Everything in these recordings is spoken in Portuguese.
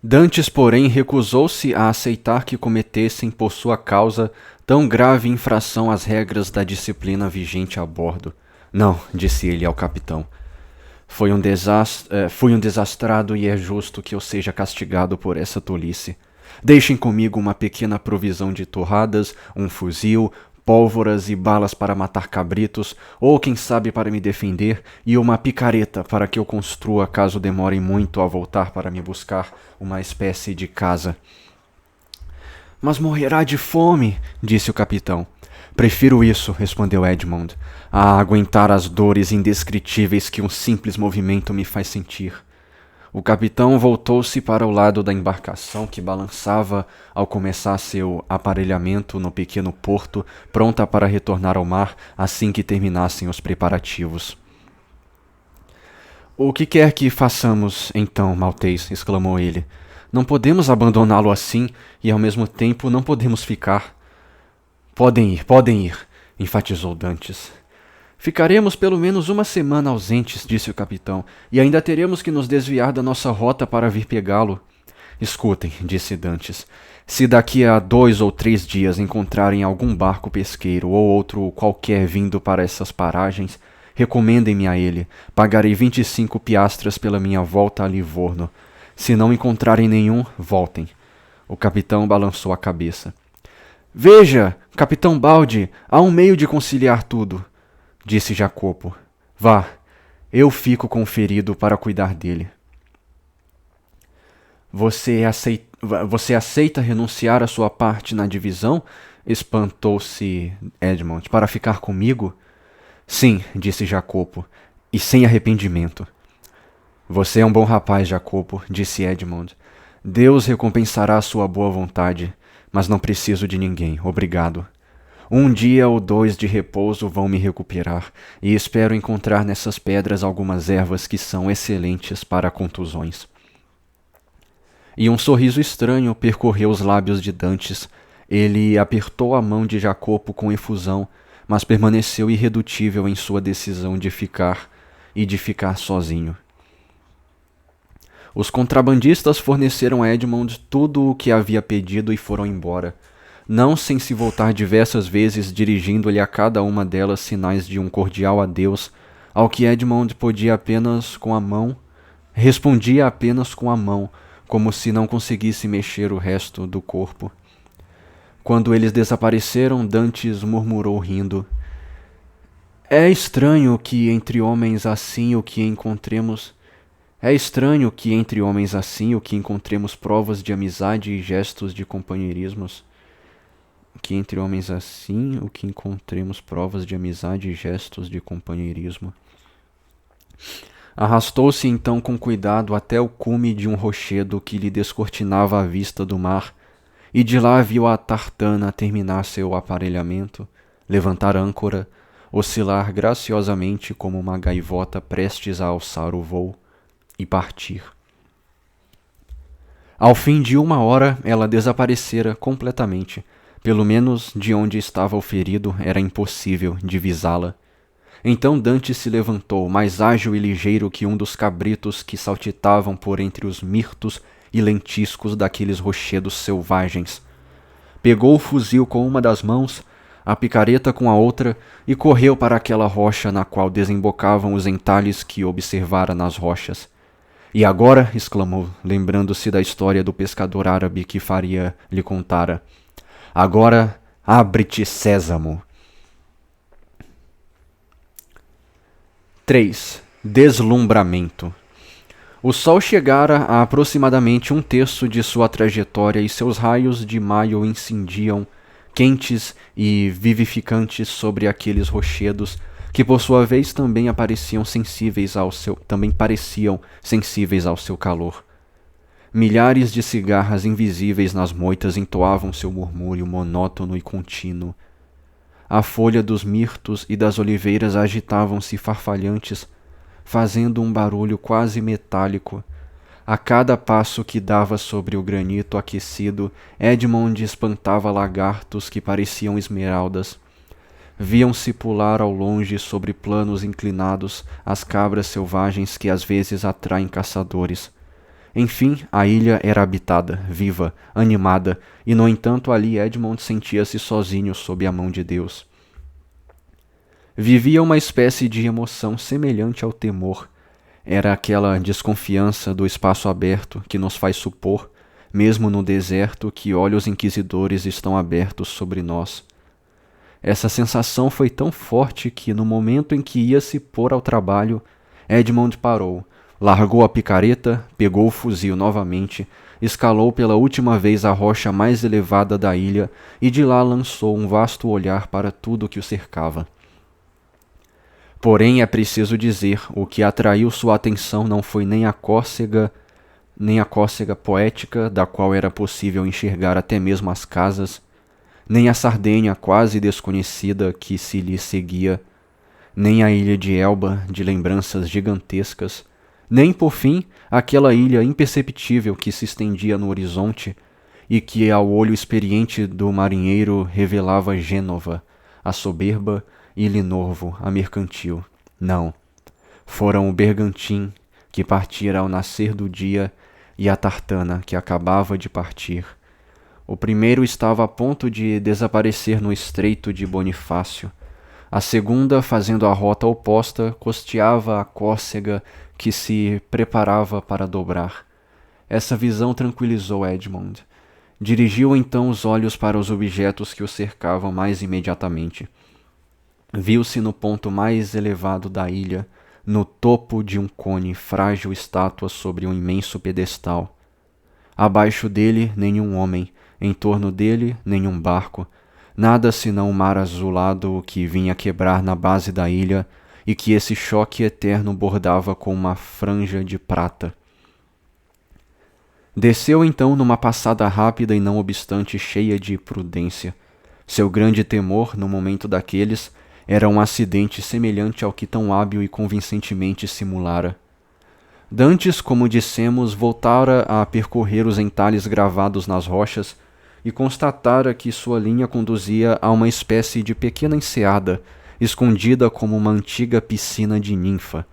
Dantes, porém, recusou-se a aceitar que cometessem por sua causa tão grave infração às regras da disciplina vigente a bordo. Não, disse ele ao capitão. Fui um desastrado e é justo que eu seja castigado por essa tolice. Deixem comigo uma pequena provisão de torradas, um fuzil, pólvoras e balas para matar cabritos, ou quem sabe para me defender, e uma picareta para que eu construa caso demore muito a voltar para me buscar uma espécie de casa. Mas morrerá de fome, disse o capitão. Prefiro isso, respondeu Edmund, a aguentar as dores indescritíveis que um simples movimento me faz sentir. O capitão voltou-se para o lado da embarcação que balançava ao começar seu aparelhamento no pequeno porto, pronta para retornar ao mar assim que terminassem os preparativos. O que quer que façamos, então, maltês? Exclamou ele. Não podemos abandoná-lo assim e, ao mesmo tempo, não podemos ficar. Podem ir, enfatizou Dantes. Ficaremos pelo menos uma semana ausentes, disse o capitão, e ainda teremos que nos desviar da nossa rota para vir pegá-lo. Escutem, disse Dantes, se daqui a 2 ou 3 dias encontrarem algum barco pesqueiro ou outro qualquer vindo para essas paragens, recomendem-me a ele. Pagarei 25 piastras pela minha volta a Livorno. Se não encontrarem nenhum, voltem. O capitão balançou a cabeça. Veja, capitão Balde, há um meio de conciliar tudo, disse Jacopo. Vá, eu fico com o ferido para cuidar dele. Você aceita renunciar à sua parte na divisão? Espantou-se Edmund. Para ficar comigo? Sim, disse Jacopo, e sem arrependimento. Você é um bom rapaz, Jacopo, disse Edmund. Deus recompensará a sua boa vontade, mas não preciso de ninguém, obrigado. 1 dia ou 2 de repouso vão me recuperar, e espero encontrar nessas pedras algumas ervas que são excelentes para contusões. E um sorriso estranho percorreu os lábios de Dantes. Ele apertou a mão de Jacopo com efusão, mas permaneceu irredutível em sua decisão de ficar sozinho. Os contrabandistas forneceram a Edmund tudo o que havia pedido e foram embora, não sem se voltar diversas vezes, dirigindo-lhe a cada uma delas sinais de um cordial adeus, ao que Edmund respondia apenas com a mão, como se não conseguisse mexer o resto do corpo. Quando eles desapareceram, Dantes murmurou rindo. É estranho que entre homens assim o que encontremos provas de amizade e gestos de companheirismo. Arrastou-se então com cuidado até o cume de um rochedo que lhe descortinava a vista do mar, e de lá viu a tartana terminar seu aparelhamento, levantar âncora, oscilar graciosamente como uma gaivota prestes a alçar o voo, e partir. Ao fim de 1 hora, ela desaparecera completamente. Pelo menos de onde estava o ferido era impossível divisá-la. Então Dante se levantou, mais ágil e ligeiro que um dos cabritos que saltitavam por entre os mirtos e lentiscos daqueles rochedos selvagens. Pegou o fuzil com uma das mãos, a picareta com a outra, e correu para aquela rocha na qual desembocavam os entalhes que observara nas rochas. E agora, exclamou, lembrando-se da história do pescador árabe que Faria lhe contara, agora abre-te, Sésamo. 3. Deslumbramento. O sol chegara a aproximadamente 1/3 de sua trajetória e seus raios de maio incendiam, quentes e vivificantes sobre aqueles rochedos que por sua vez também pareciam sensíveis ao seu calor. Milhares de cigarras invisíveis nas moitas entoavam seu murmúrio monótono e contínuo. A folha dos mirtos e das oliveiras agitavam-se farfalhantes, fazendo um barulho quase metálico. A cada passo que dava sobre o granito aquecido, Edmund espantava lagartos que pareciam esmeraldas. Viam-se pular ao longe sobre planos inclinados as cabras selvagens que às vezes atraem caçadores. Enfim, a ilha era habitada, viva, animada, e no entanto ali Edmund sentia-se sozinho sob a mão de Deus. Vivia uma espécie de emoção semelhante ao temor. Era aquela desconfiança do espaço aberto que nos faz supor, mesmo no deserto, que olhos inquisidores estão abertos sobre nós. Essa sensação foi tão forte que, no momento em que ia se pôr ao trabalho, Edmund parou, largou a picareta, pegou o fuzil novamente, escalou pela última vez a rocha mais elevada da ilha e de lá lançou um vasto olhar para tudo que o cercava. Porém, é preciso dizer, o que atraiu sua atenção não foi nem a cócega poética, da qual era possível enxergar até mesmo as casas, nem a Sardenha quase desconhecida que se lhe seguia, nem a ilha de Elba de lembranças gigantescas, nem, por fim, aquela ilha imperceptível que se estendia no horizonte e que ao olho experiente do marinheiro revelava Gênova, a soberba, e Linorvo, a mercantil. Não, foram o Bergantim, que partira ao nascer do dia, e a Tartana, que acabava de partir. O primeiro estava a ponto de desaparecer no estreito de Bonifácio. A segunda, fazendo a rota oposta, costeava a cócega que se preparava para dobrar. Essa visão tranquilizou Edmund. Dirigiu então os olhos para os objetos que o cercavam mais imediatamente. Viu-se no ponto mais elevado da ilha, no topo de um cone, frágil estátua sobre um imenso pedestal. Abaixo dele, nenhum homem, em torno dele, nenhum barco, nada senão o mar azulado que vinha quebrar na base da ilha e que esse choque eterno bordava com uma franja de prata. Desceu então numa passada rápida e não obstante cheia de prudência. Seu grande temor, no momento daqueles, era um acidente semelhante ao que tão hábil e convincentemente simulara. Dantes, como dissemos, voltara a percorrer os entalhes gravados nas rochas e constatara que sua linha conduzia a uma espécie de pequena enseada, escondida como uma antiga piscina de ninfa.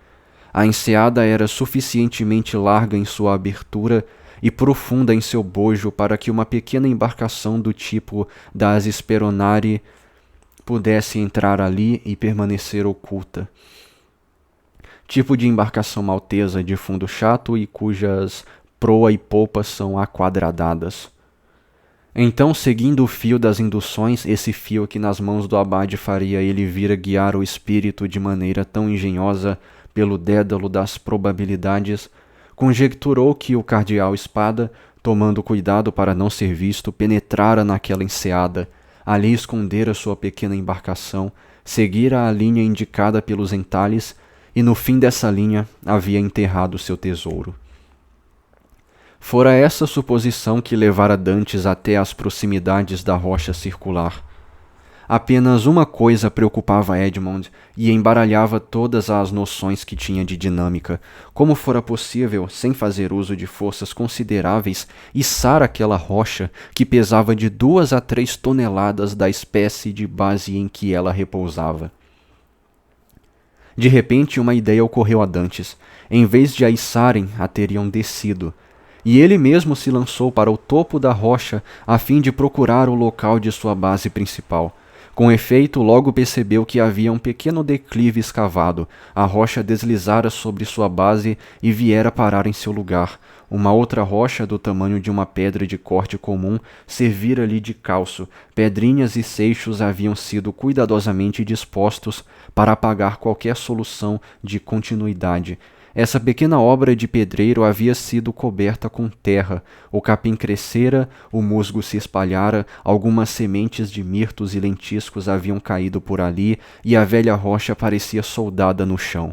A enseada era suficientemente larga em sua abertura e profunda em seu bojo para que uma pequena embarcação do tipo das Speronari pudesse entrar ali e permanecer oculta. Tipo de embarcação maltesa de fundo chato e cujas proa e polpa são aquadradadas. Então, seguindo o fio das induções, esse fio que nas mãos do abade faria ele vir a guiar o espírito de maneira tão engenhosa pelo dédalo das probabilidades, conjecturou que o cardeal Espada, tomando cuidado para não ser visto, penetrara naquela enseada, ali escondera sua pequena embarcação, seguira a linha indicada pelos entalhes e no fim dessa linha havia enterrado seu tesouro. Fora essa suposição que levara Dantes até as proximidades da rocha circular. Apenas uma coisa preocupava Edmund e embaralhava todas as noções que tinha de dinâmica: como fora possível, sem fazer uso de forças consideráveis, içar aquela rocha que pesava de 2 a 3 toneladas da espécie de base em que ela repousava. De repente, uma ideia ocorreu a Dantes. Em vez de a içarem, a teriam descido. E ele mesmo se lançou para o topo da rocha a fim de procurar o local de sua base principal. Com efeito, logo percebeu que havia um pequeno declive escavado. A rocha deslizara sobre sua base e viera parar em seu lugar. Uma outra rocha, do tamanho de uma pedra de corte comum, servira-lhe de calço. Pedrinhas e seixos haviam sido cuidadosamente dispostos para apagar qualquer solução de continuidade. Essa pequena obra de pedreiro havia sido coberta com terra, o capim crescera, o musgo se espalhara, algumas sementes de mirtos e lentiscos haviam caído por ali e a velha rocha parecia soldada no chão.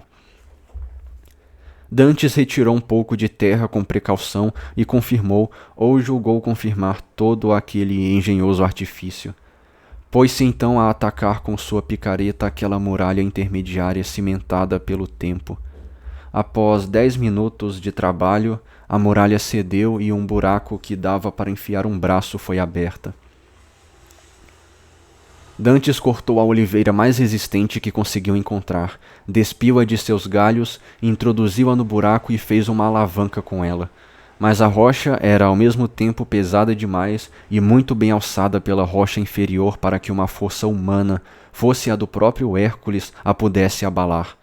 Dantes retirou um pouco de terra com precaução e confirmou, ou julgou confirmar, todo aquele engenhoso artifício. Pôs-se então a atacar com sua picareta aquela muralha intermediária cimentada pelo tempo. Após 10 minutos de trabalho, a muralha cedeu e um buraco que dava para enfiar um braço foi aberta. Dantes cortou a oliveira mais resistente que conseguiu encontrar, despiu-a de seus galhos, introduziu-a no buraco e fez uma alavanca com ela. mas a rocha era ao mesmo tempo pesada demais e muito bem alçada pela rocha inferior para que uma força humana, fosse a do próprio Hércules, a pudesse abalar.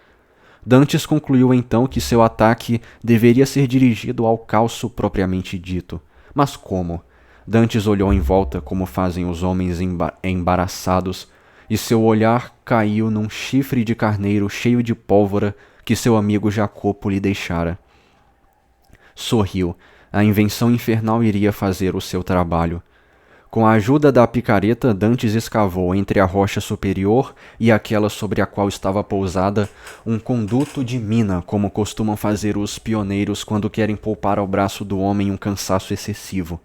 Dantes concluiu então que seu ataque deveria ser dirigido ao calço propriamente dito. Mas como? Dantes olhou em volta como fazem os homens embaraçados, e seu olhar caiu num chifre de carneiro cheio de pólvora que seu amigo Jacopo lhe deixara. Sorriu. A invenção infernal iria fazer o seu trabalho. Com a ajuda da picareta, Dantes escavou entre a rocha superior e aquela sobre a qual estava pousada um conduto de mina, como costumam fazer os pioneiros quando querem poupar ao braço do homem um cansaço excessivo.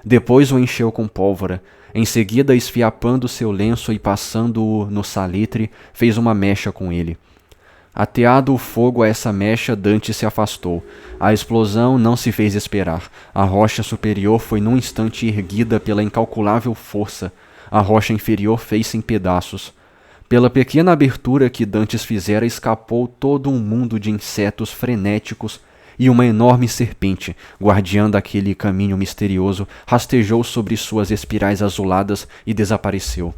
Depois o encheu com pólvora. Em seguida, esfiapando seu lenço e passando-o no salitre, fez uma mecha com ele. Ateado o fogo a essa mecha, Dante se afastou. A explosão não se fez esperar. A rocha superior foi num instante erguida pela incalculável força. A rocha inferior fez-se em pedaços. Pela pequena abertura que Dantes fizera, escapou todo um mundo de insetos frenéticos, e uma enorme serpente, guardiã daquele caminho misterioso, rastejou sobre suas espirais azuladas e desapareceu.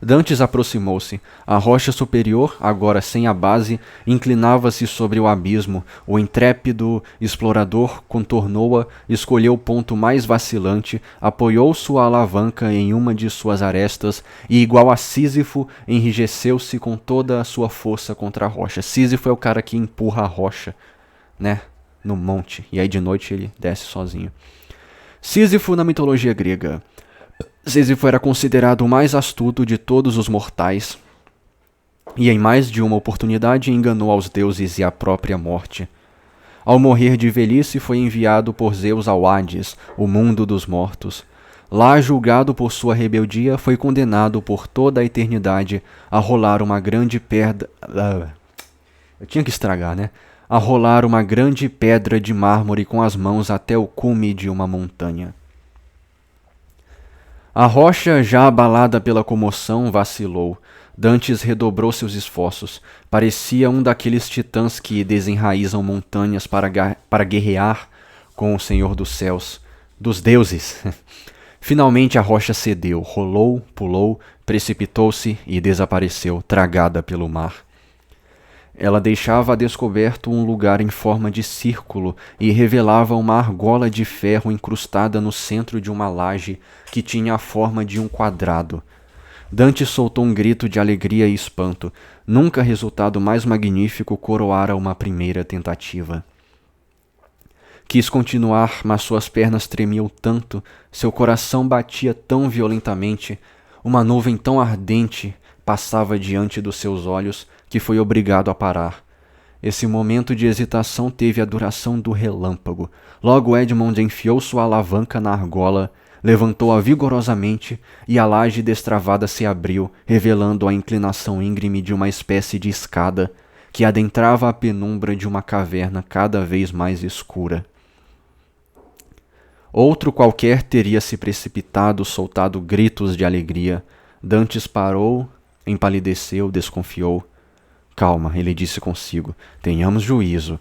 Dantes aproximou-se. A rocha superior, agora sem a base, inclinava-se sobre o abismo. O intrépido explorador contornou-a, escolheu o ponto mais vacilante, apoiou sua alavanca em uma de suas arestas e, igual a Sísifo, enrijeceu-se com toda a sua força contra a rocha. Sísifo é o cara que empurra a rocha, né, no monte, e aí de noite ele desce sozinho. Sísifo na mitologia grega. Sísifo era considerado o mais astuto de todos os mortais, e em mais de uma oportunidade enganou aos deuses e a própria morte. Ao morrer de velhice, foi enviado por Zeus ao Hades, o mundo dos mortos. Lá, julgado por sua rebeldia, foi condenado por toda a eternidade a rolar uma grande pedra... Eu tinha que estragar, né? A rolar uma grande pedra de mármore com as mãos até o cume de uma montanha. A rocha, já abalada pela comoção, vacilou. Dantes redobrou seus esforços. Parecia um daqueles titãs que desenraizam montanhas para guerrear com o Senhor dos céus, dos deuses. Finalmente a rocha cedeu, rolou, pulou, precipitou-se e desapareceu, tragada pelo mar. Ela deixava a descoberto um lugar em forma de círculo e revelava uma argola de ferro incrustada no centro de uma laje que tinha a forma de um quadrado. Dante soltou um grito de alegria e espanto. Nunca resultado mais magnífico coroara uma primeira tentativa. Quis continuar, mas suas pernas tremiam tanto, seu coração batia tão violentamente, uma nuvem tão ardente passava diante dos seus olhos, que foi obrigado a parar. Esse momento de hesitação teve a duração do relâmpago. Logo Edmond enfiou sua alavanca na argola, levantou-a vigorosamente e a laje destravada se abriu, revelando a inclinação íngreme de uma espécie de escada que adentrava a penumbra de uma caverna cada vez mais escura. Outro qualquer teria se precipitado, soltado gritos de alegria. Dantes parou, empalideceu, desconfiou. Calma, ele disse consigo, tenhamos juízo.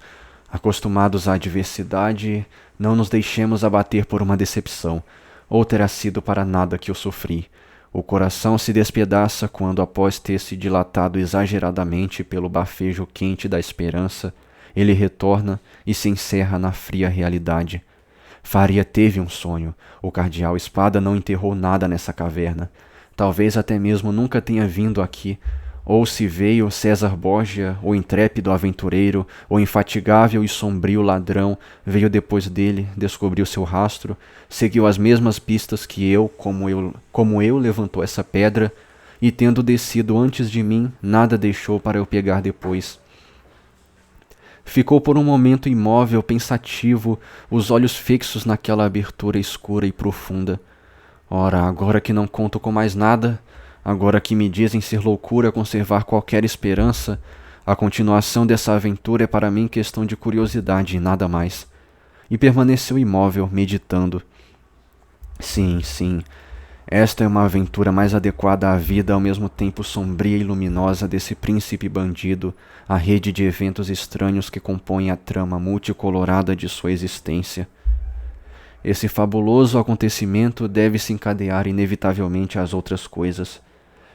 Acostumados à adversidade, não nos deixemos abater por uma decepção, ou terá sido para nada que eu sofri. O coração se despedaça quando, após ter se dilatado exageradamente pelo bafejo quente da esperança, ele retorna e se encerra na fria realidade. Faria teve um sonho. O cardeal Espada não enterrou nada nessa caverna. Talvez até mesmo nunca tenha vindo aqui. Ou se veio César Borgia, o intrépido aventureiro, o infatigável e sombrio ladrão, veio depois dele, descobriu seu rastro, seguiu as mesmas pistas que eu, como eu levantou essa pedra, e tendo descido antes de mim, nada deixou para eu pegar depois. Ficou por um momento imóvel, pensativo, os olhos fixos naquela abertura escura e profunda. Ora, agora que não conto com mais nada, agora que me dizem ser loucura conservar qualquer esperança, a continuação dessa aventura é para mim questão de curiosidade e nada mais. E permaneceu imóvel, meditando. Sim, Esta é uma aventura mais adequada à vida ao mesmo tempo sombria e luminosa desse príncipe bandido, a rede de eventos estranhos que compõem a trama multicolorada de sua existência. Esse fabuloso acontecimento deve se encadear inevitavelmente às outras coisas.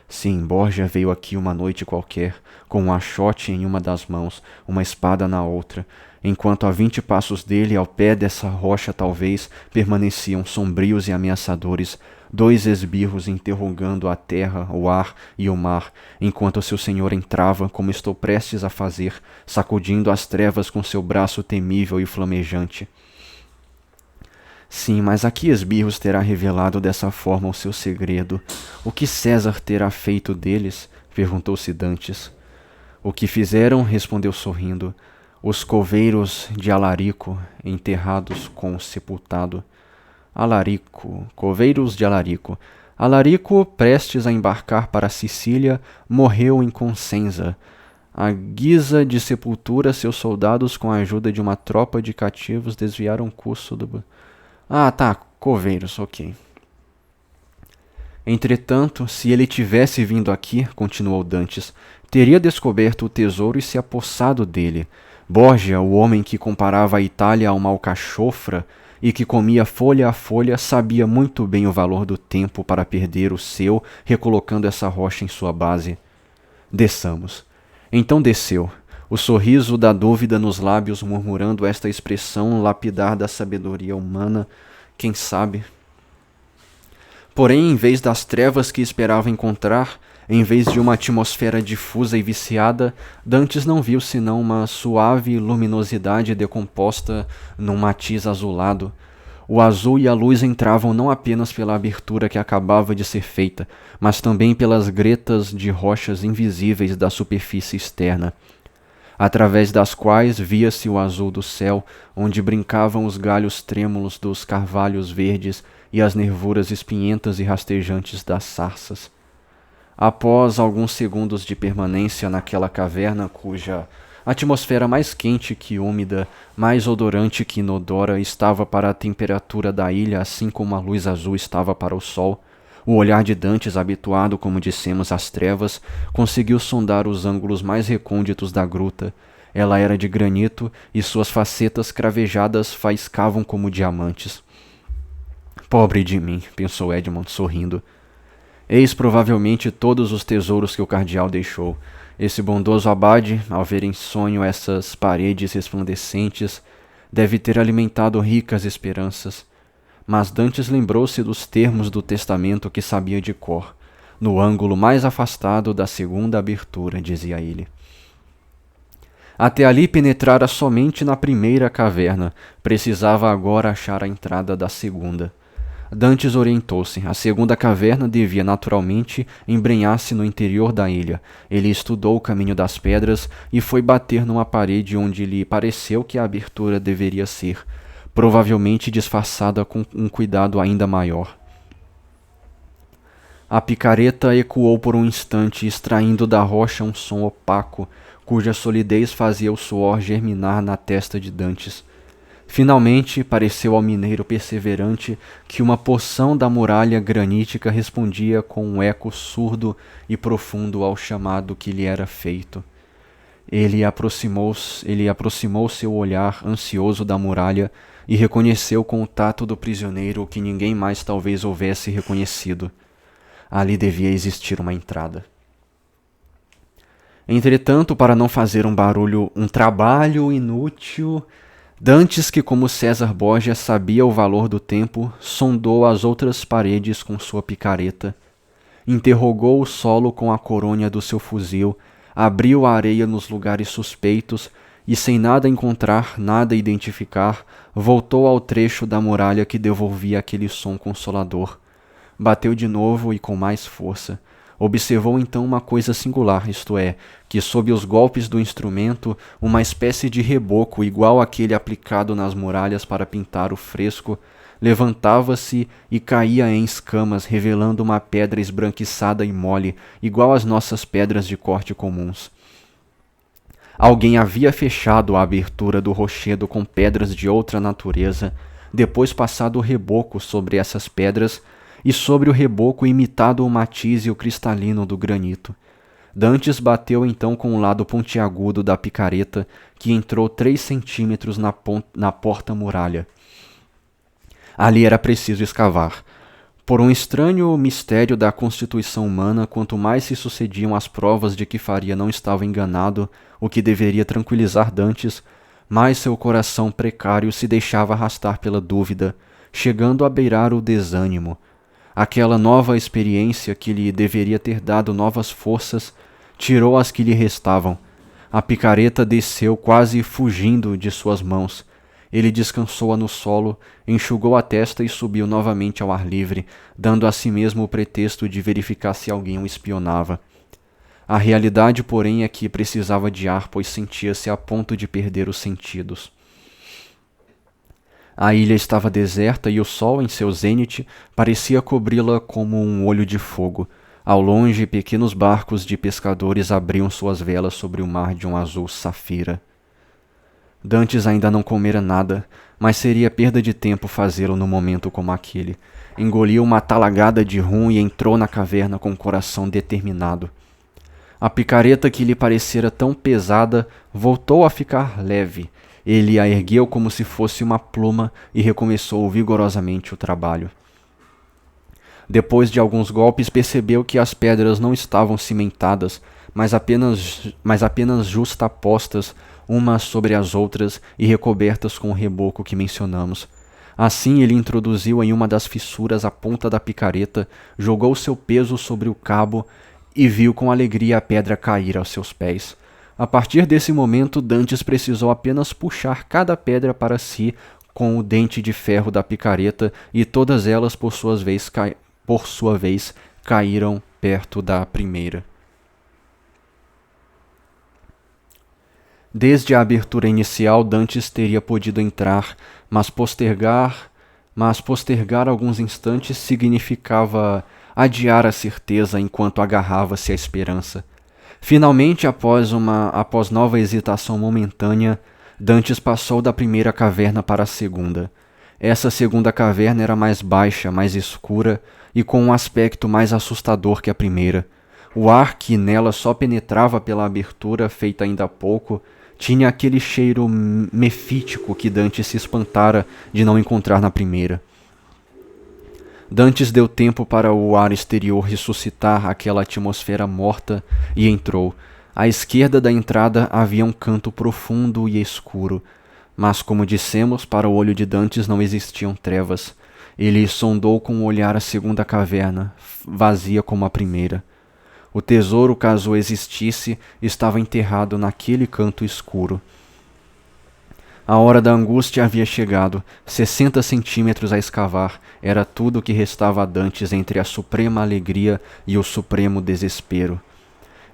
Sim, Borgia veio aqui uma noite qualquer, com um achote em uma das mãos, uma espada na outra, enquanto a 20 passos dele, ao pé dessa rocha talvez, permaneciam sombrios e ameaçadores, 2 esbirros interrogando a terra, o ar e o mar, enquanto seu senhor entrava, como estou prestes a fazer, sacudindo as trevas com seu braço temível e flamejante. Sim, mas a que esbirros terá revelado dessa forma o seu segredo? O que César terá feito deles? Perguntou-se Dantes. O que fizeram, respondeu sorrindo, os coveiros de Alarico, enterrados com o sepultado. Alarico, coveiros de Alarico. Alarico, prestes a embarcar para a Sicília, morreu em Consenza. À guisa de sepultura, seus soldados, com a ajuda de uma tropa de cativos, desviaram o curso do... Ah, tá, coveiros, ok. Entretanto, se ele tivesse vindo aqui, continuou Dantes, teria descoberto o tesouro e se apossado dele. Borgia, o homem que comparava a Itália a uma alcachofra e que comia folha a folha, sabia muito bem o valor do tempo para perder o seu, recolocando essa rocha em sua base. Desçamos. Então desceu, o sorriso da dúvida nos lábios, murmurando esta expressão lapidar da sabedoria humana, quem sabe? Porém, em vez das trevas que esperava encontrar, em vez de uma atmosfera difusa e viciada, Dantes não viu senão uma suave luminosidade decomposta num matiz azulado. O azul e a luz entravam não apenas pela abertura que acabava de ser feita, mas também pelas gretas de rochas invisíveis da superfície externa, através das quais via-se o azul do céu, onde brincavam os galhos trêmulos dos carvalhos verdes e as nervuras espinhentas e rastejantes das sarças. Após alguns segundos de permanência naquela caverna, cuja atmosfera mais quente que úmida, mais odorante que inodora, estava para a temperatura da ilha, assim como a luz azul estava para o sol, o olhar de Dantes, habituado, como dissemos, às trevas, conseguiu sondar os ângulos mais recônditos da gruta. Ela era de granito e suas facetas cravejadas faiscavam como diamantes. Pobre de mim, pensou Edmond, sorrindo. Eis provavelmente todos os tesouros que o cardeal deixou. Esse bondoso abade, ao ver em sonho essas paredes resplandecentes, deve ter alimentado ricas esperanças. Mas Dantes lembrou-se dos termos do testamento que sabia de cor. No ângulo mais afastado da segunda abertura, dizia ele. Até ali penetrara somente na primeira caverna. Precisava agora achar a entrada da segunda. Dantes orientou-se. A segunda caverna devia naturalmente embrenhar-se no interior da ilha. Ele estudou o caminho das pedras e foi bater numa parede onde lhe pareceu que a abertura deveria ser, provavelmente disfarçada com um cuidado ainda maior. A picareta ecoou por um instante, extraindo da rocha um som opaco, cuja solidez fazia o suor germinar na testa de Dantes. Finalmente, pareceu ao mineiro perseverante que uma porção da muralha granítica respondia com um eco surdo e profundo ao chamado que lhe era feito. Ele aproximou seu olhar ansioso da muralha e reconheceu com o tato do prisioneiro o que ninguém mais talvez houvesse reconhecido. Ali devia existir uma entrada. Entretanto, para não fazer um trabalho inútil, Dantes, que como César Borgia sabia o valor do tempo, sondou as outras paredes com sua picareta, interrogou o solo com a coronha do seu fuzil, abriu a areia nos lugares suspeitos e, sem nada encontrar, nada identificar, voltou ao trecho da muralha que devolvia aquele som consolador. Bateu de novo e com mais força. Observou então uma coisa singular, isto é, que sob os golpes do instrumento, uma espécie de reboco igual àquele aplicado nas muralhas para pintar o fresco, levantava-se e caía em escamas, revelando uma pedra esbranquiçada e mole, igual às nossas pedras de corte comuns. Alguém havia fechado a abertura do rochedo com pedras de outra natureza, depois passado o reboco sobre essas pedras, e sobre o reboco imitado o matiz e o cristalino do granito. Dantes bateu então com o lado pontiagudo da picareta, que entrou 3 centímetros na porta-muralha. Ali era preciso escavar. Por um estranho mistério da constituição humana, quanto mais se sucediam as provas de que Faria não estava enganado, o que deveria tranquilizar Dantes, mais seu coração precário se deixava arrastar pela dúvida, chegando a beirar o desânimo. Aquela nova experiência que lhe deveria ter dado novas forças, tirou as que lhe restavam. A picareta desceu quase fugindo de suas mãos. Ele descansou-a no solo, enxugou a testa e subiu novamente ao ar livre, dando a si mesmo o pretexto de verificar se alguém o espionava. A realidade, porém, é que precisava de ar, pois sentia-se a ponto de perder os sentidos. A ilha estava deserta e o sol, em seu zênite, parecia cobri-la como um olho de fogo. Ao longe, pequenos barcos de pescadores abriam suas velas sobre o mar de um azul safira. Dantes ainda não comera nada, mas seria perda de tempo fazê-lo num momento como aquele. Engoliu uma talagada de rum e entrou na caverna com o coração determinado. A picareta que lhe parecera tão pesada voltou a ficar leve. Ele a ergueu como se fosse uma pluma e recomeçou vigorosamente o trabalho. Depois de alguns golpes percebeu que as pedras não estavam cimentadas, mas apenas justapostas umas sobre as outras e recobertas com o reboco que mencionamos. Assim ele introduziu em uma das fissuras a ponta da picareta, jogou seu peso sobre o cabo e viu com alegria a pedra cair aos seus pés. A partir desse momento, Dantes precisou apenas puxar cada pedra para si com o dente de ferro da picareta e todas elas, por sua vez, caíram perto da primeira. Desde a abertura inicial, Dantes teria podido entrar, mas postergar alguns instantes significava adiar a certeza enquanto agarrava-se à esperança. Finalmente, após nova hesitação momentânea, Dantes passou da primeira caverna para a segunda. Essa segunda caverna era mais baixa, mais escura e com um aspecto mais assustador que a primeira. O ar que nela só penetrava pela abertura feita ainda há pouco tinha aquele cheiro mefítico que Dantes se espantara de não encontrar na primeira. Dantes deu tempo para o ar exterior ressuscitar aquela atmosfera morta e entrou. À esquerda da entrada havia um canto profundo e escuro, mas, como dissemos, para o olho de Dantes não existiam trevas. Ele sondou com o olhar a segunda caverna, vazia como a primeira. O tesouro, caso existisse, estava enterrado naquele canto escuro. A hora da angústia havia chegado. 60 centímetros a escavar era tudo o que restava a Dantes entre a suprema alegria e o supremo desespero.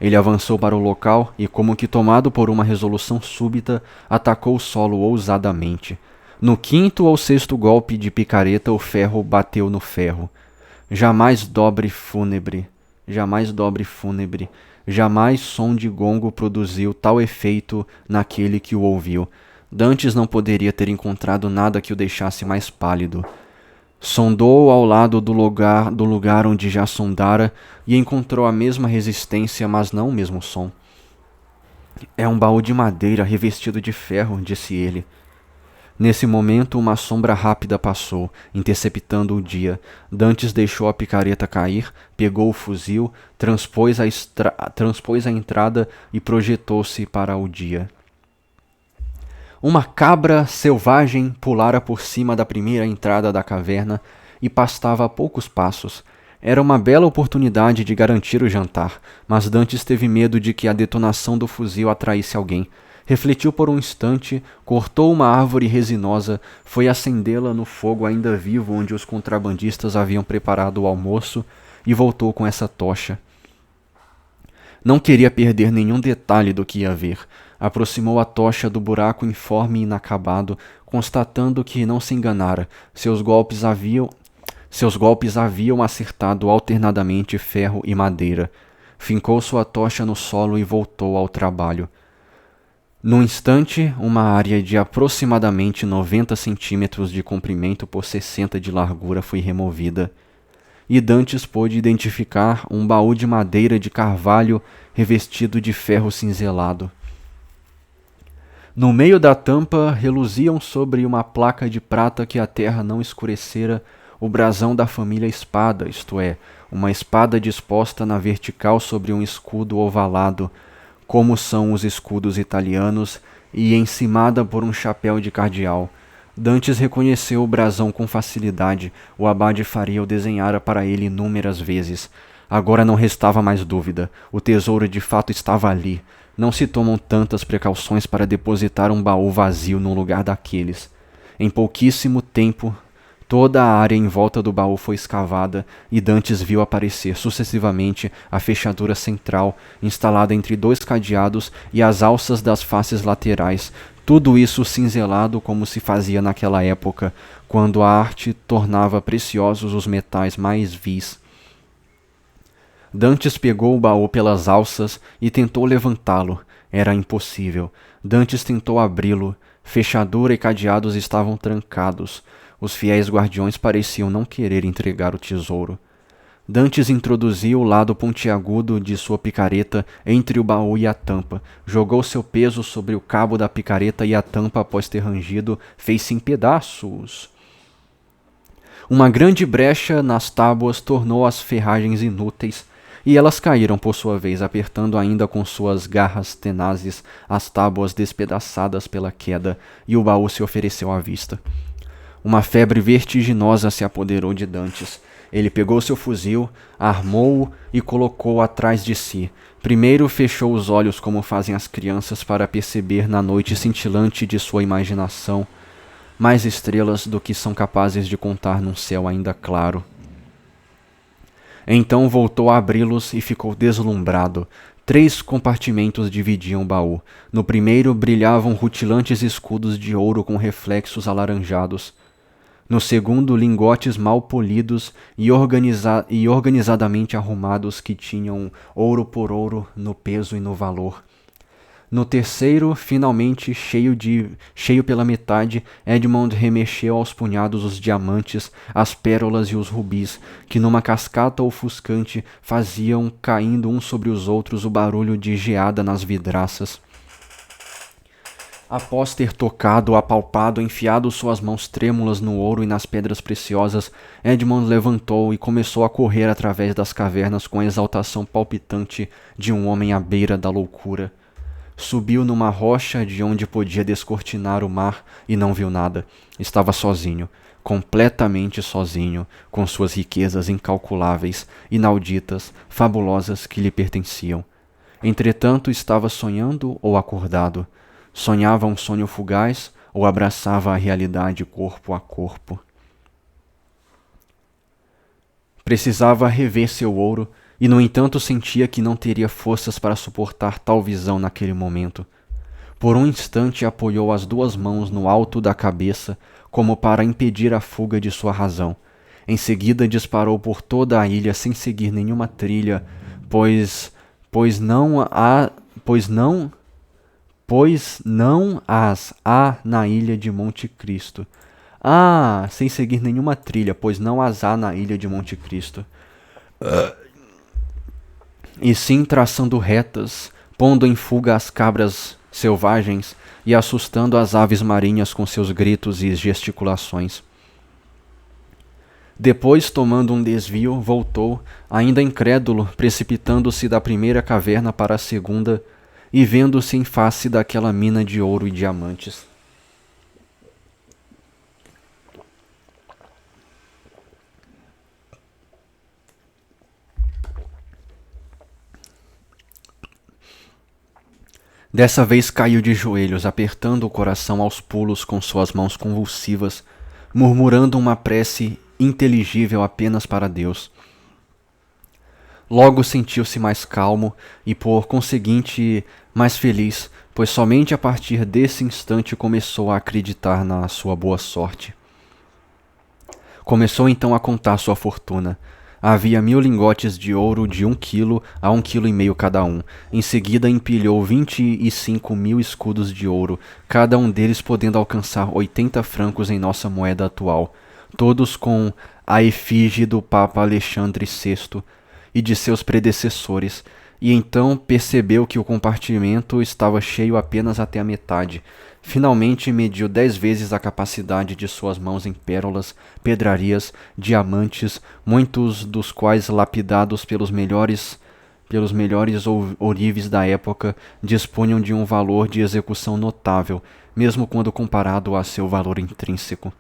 Ele avançou para o local e, como que tomado por uma resolução súbita, atacou o solo ousadamente. No 5º ou 6º golpe de picareta, o ferro bateu no ferro. Jamais som de gongo produziu tal efeito naquele que o ouviu. Dantes não poderia ter encontrado nada que o deixasse mais pálido. Sondou ao lado do lugar onde já sondara e encontrou a mesma resistência, mas não o mesmo som. É um baú de madeira revestido de ferro, disse ele. Nesse momento, uma sombra rápida passou, interceptando o dia. Dantes deixou a picareta cair, pegou o fuzil, transpôs a entrada e projetou-se para o dia. Uma cabra selvagem pulara por cima da primeira entrada da caverna e pastava a poucos passos. Era uma bela oportunidade de garantir o jantar, mas Dantes teve medo de que a detonação do fuzil atraísse alguém. Refletiu por um instante, cortou uma árvore resinosa, foi acendê-la no fogo ainda vivo onde os contrabandistas haviam preparado o almoço e voltou com essa tocha. Não queria perder nenhum detalhe do que ia ver. Aproximou a tocha do buraco informe e inacabado, constatando que não se enganara. Seus golpes haviam acertado alternadamente ferro e madeira. Fincou sua tocha no solo e voltou ao trabalho. Num instante, uma área de aproximadamente 90 centímetros de comprimento por 60 de largura foi removida. e Dantes pôde identificar um baú de madeira de carvalho revestido de ferro cinzelado. No meio da tampa reluziam sobre uma placa de prata que a terra não escurecera o brasão da família Espada, isto é, uma espada disposta na vertical sobre um escudo ovalado, como são os escudos italianos, e encimada por um chapéu de cardeal. Dantes reconheceu o brasão com facilidade, o abade Faria o desenhara para ele inúmeras vezes. Agora não restava mais dúvida, o tesouro de fato estava ali. Não se tomam tantas precauções para depositar um baú vazio no lugar daqueles. Em pouquíssimo tempo, toda a área em volta do baú foi escavada e Dantes viu aparecer sucessivamente a fechadura central, instalada entre dois cadeados, e as alças das faces laterais, tudo isso cinzelado como se fazia naquela época, quando a arte tornava preciosos os metais mais vis. Dantes pegou o baú pelas alças e tentou levantá-lo. Era impossível. Dantes tentou abri-lo. Fechadura e cadeados estavam trancados. Os fiéis guardiões pareciam não querer entregar o tesouro. Dantes introduziu o lado pontiagudo de sua picareta entre o baú e a tampa. Jogou seu peso sobre o cabo da picareta e a tampa, após ter rangido, fez-se em pedaços. Uma grande brecha nas tábuas tornou as ferragens inúteis, e elas caíram por sua vez, apertando ainda com suas garras tenazes as tábuas despedaçadas pela queda, e o baú se ofereceu à vista. Uma febre vertiginosa se apoderou de Dantes. Ele pegou seu fuzil, armou-o e colocou-o atrás de si. Primeiro fechou os olhos como fazem as crianças para perceber na noite cintilante de sua imaginação mais estrelas do que são capazes de contar num céu ainda claro. Então voltou a abri-los e ficou deslumbrado. 3 compartimentos dividiam o baú. No primeiro brilhavam rutilantes escudos de ouro com reflexos alaranjados. No segundo, lingotes mal polidos e organizadamente arrumados que tinham ouro por ouro no peso e no valor. No terceiro, finalmente cheio pela metade, Edmond remexeu aos punhados os diamantes, as pérolas e os rubis, que numa cascata ofuscante faziam, caindo uns sobre os outros, o barulho de geada nas vidraças. Após ter tocado, apalpado, enfiado suas mãos trêmulas no ouro e nas pedras preciosas, Edmond levantou e começou a correr através das cavernas com a exaltação palpitante de um homem à beira da loucura. Subiu numa rocha de onde podia descortinar o mar e não viu nada. Estava sozinho, completamente sozinho, com suas riquezas incalculáveis, inauditas, fabulosas que lhe pertenciam. Entretanto, estava sonhando ou acordado? Sonhava um sonho fugaz ou abraçava a realidade corpo a corpo? Precisava rever seu ouro e, no entanto, sentia que não teria forças para suportar tal visão naquele momento. Por um instante apoiou as 2 mãos no alto da cabeça, como para impedir a fuga de sua razão. Em seguida disparou por toda a ilha sem seguir nenhuma trilha, pois não as há na ilha de Monte Cristo. Sem seguir nenhuma trilha, pois não as há na ilha de Monte Cristo. E sim traçando retas, pondo em fuga as cabras selvagens e assustando as aves marinhas com seus gritos e gesticulações. Depois, tomando um desvio, voltou, ainda incrédulo, precipitando-se da primeira caverna para a segunda e vendo-se em face daquela mina de ouro e diamantes. Dessa vez caiu de joelhos, apertando o coração aos pulos com suas mãos convulsivas, murmurando uma prece inteligível apenas para Deus. Logo sentiu-se mais calmo e, por conseguinte, mais feliz, pois somente a partir desse instante começou a acreditar na sua boa sorte. Começou então a contar sua fortuna. Havia 1000 lingotes de ouro de 1 quilo a 1,5 quilo cada um. Em seguida empilhou 25.000 escudos de ouro, cada um deles podendo alcançar 80 francos em nossa moeda atual, todos com a efígie do Papa Alexandre VI e de seus predecessores, e então percebeu que o compartimento estava cheio apenas até a metade. Finalmente mediu 10 vezes a capacidade de suas mãos em pérolas, pedrarias, diamantes, muitos dos quais lapidados pelos melhores ourives da época, dispunham de um valor de execução notável, mesmo quando comparado a seu valor intrínseco.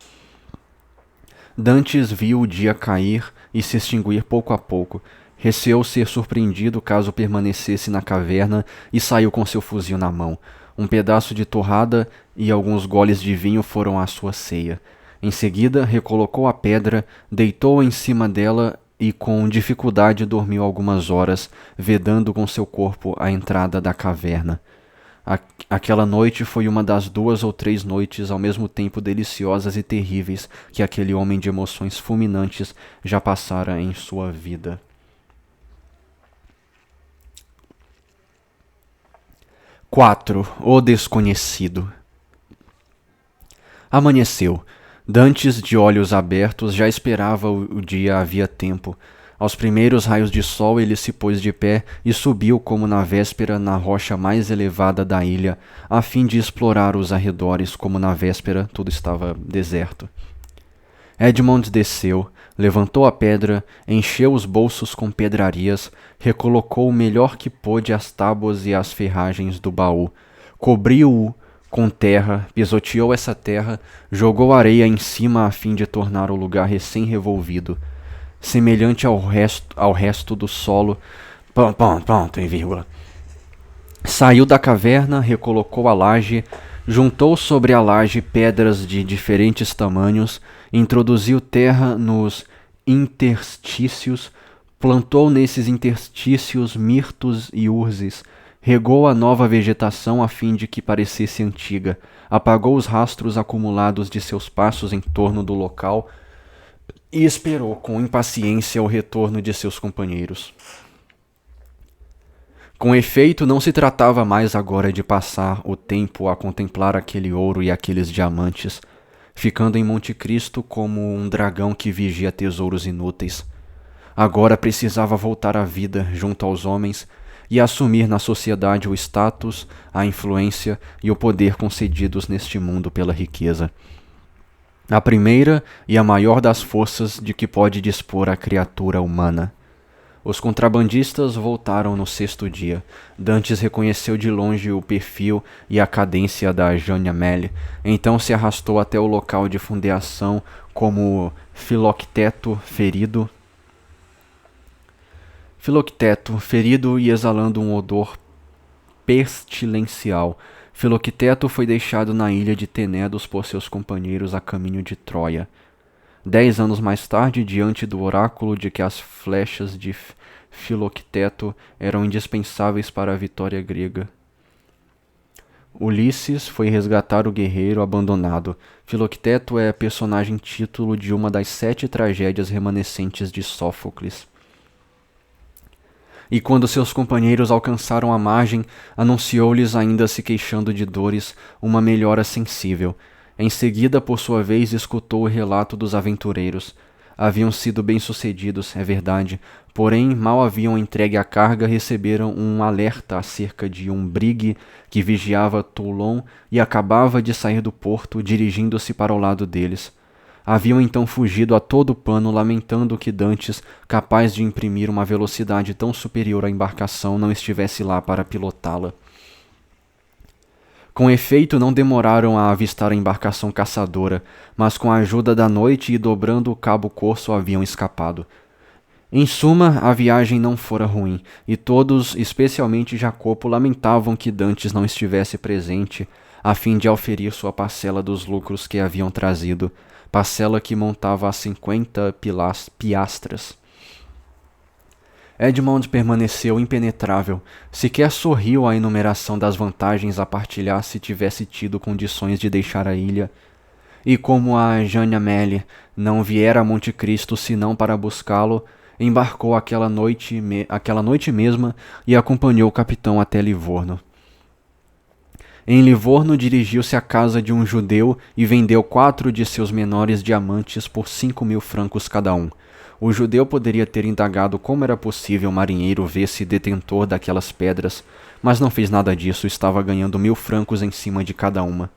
Dantes viu o dia cair e se extinguir pouco a pouco. Receou ser surpreendido caso permanecesse na caverna e saiu com seu fuzil na mão. Um pedaço de torrada e alguns goles de vinho foram a sua ceia. Em seguida, recolocou a pedra, deitou em cima dela e com dificuldade dormiu algumas horas, vedando com seu corpo a entrada da caverna. Aquela noite foi uma das 2 ou 3 noites ao mesmo tempo deliciosas e terríveis que aquele homem de emoções fulminantes já passara em sua vida. 4. O desconhecido. Amanheceu. Dantes, de olhos abertos, já esperava o dia havia tempo. Aos primeiros raios de sol ele se pôs de pé e subiu como na véspera na rocha mais elevada da ilha, a fim de explorar os arredores como na véspera tudo estava deserto. Edmund desceu, levantou a pedra, encheu os bolsos com pedrarias, recolocou o melhor que pôde as tábuas e as ferragens do baú, cobriu-o com terra, pisoteou essa terra, jogou areia em cima a fim de tornar o lugar recém-revolvido, semelhante ao resto do solo. Ponto, em vírgula. Saiu da caverna, recolocou a laje, juntou sobre a laje pedras de diferentes tamanhos, introduziu terra nos interstícios, plantou nesses interstícios mirtos e urzes, regou a nova vegetação a fim de que parecesse antiga, apagou os rastros acumulados de seus passos em torno do local e esperou com impaciência o retorno de seus companheiros. Com efeito, não se tratava mais agora de passar o tempo a contemplar aquele ouro e aqueles diamantes, ficando em Monte Cristo como um dragão que vigia tesouros inúteis. Agora precisava voltar à vida junto aos homens e assumir na sociedade o status, a influência e o poder concedidos neste mundo pela riqueza. A primeira e a maior das forças de que pode dispor a criatura humana. Os contrabandistas voltaram no 6º dia. Dantes reconheceu de longe o perfil e a cadência da Jania Melle, então se arrastou até o local de fundeação como Filocteto ferido e exalando um odor pestilencial. Filocteto foi deixado na ilha de Tenedos por seus companheiros a caminho de Troia. 10 anos mais tarde, diante do oráculo de que as flechas de Filocteto eram indispensáveis para a vitória grega, Ulisses foi resgatar o guerreiro abandonado. Filocteto é personagem título de uma das 7 tragédias remanescentes de Sófocles. E quando seus companheiros alcançaram a margem, anunciou-lhes, ainda se queixando de dores, uma melhora sensível. Em seguida, por sua vez, escutou o relato dos aventureiros. Haviam sido bem-sucedidos, é verdade, porém, mal haviam entregue a carga, receberam um alerta acerca de um brigue que vigiava Toulon e acabava de sair do porto, dirigindo-se para o lado deles. Haviam então fugido a todo pano, lamentando que Dantes, capaz de imprimir uma velocidade tão superior à embarcação, não estivesse lá para pilotá-la. Com efeito, não demoraram a avistar a embarcação caçadora, mas com a ajuda da noite e dobrando o cabo Corso haviam escapado. Em suma, a viagem não fora ruim, e todos, especialmente Jacopo, lamentavam que Dantes não estivesse presente, a fim de auferir sua parcela dos lucros que haviam trazido, parcela que montava a 50 piastras. Edmund permaneceu impenetrável, sequer sorriu à enumeração das vantagens a partilhar se tivesse tido condições de deixar a ilha, e como a Jania Melle não viera a Monte Cristo senão para buscá-lo, embarcou aquela noite mesma e acompanhou o capitão até Livorno. Em Livorno dirigiu-se à casa de um judeu e vendeu 4 de seus menores diamantes por 5.000 francos cada um. O judeu poderia ter indagado como era possível o marinheiro ver-se detentor daquelas pedras, mas não fez nada disso, estava ganhando 1.000 francos em cima de cada uma.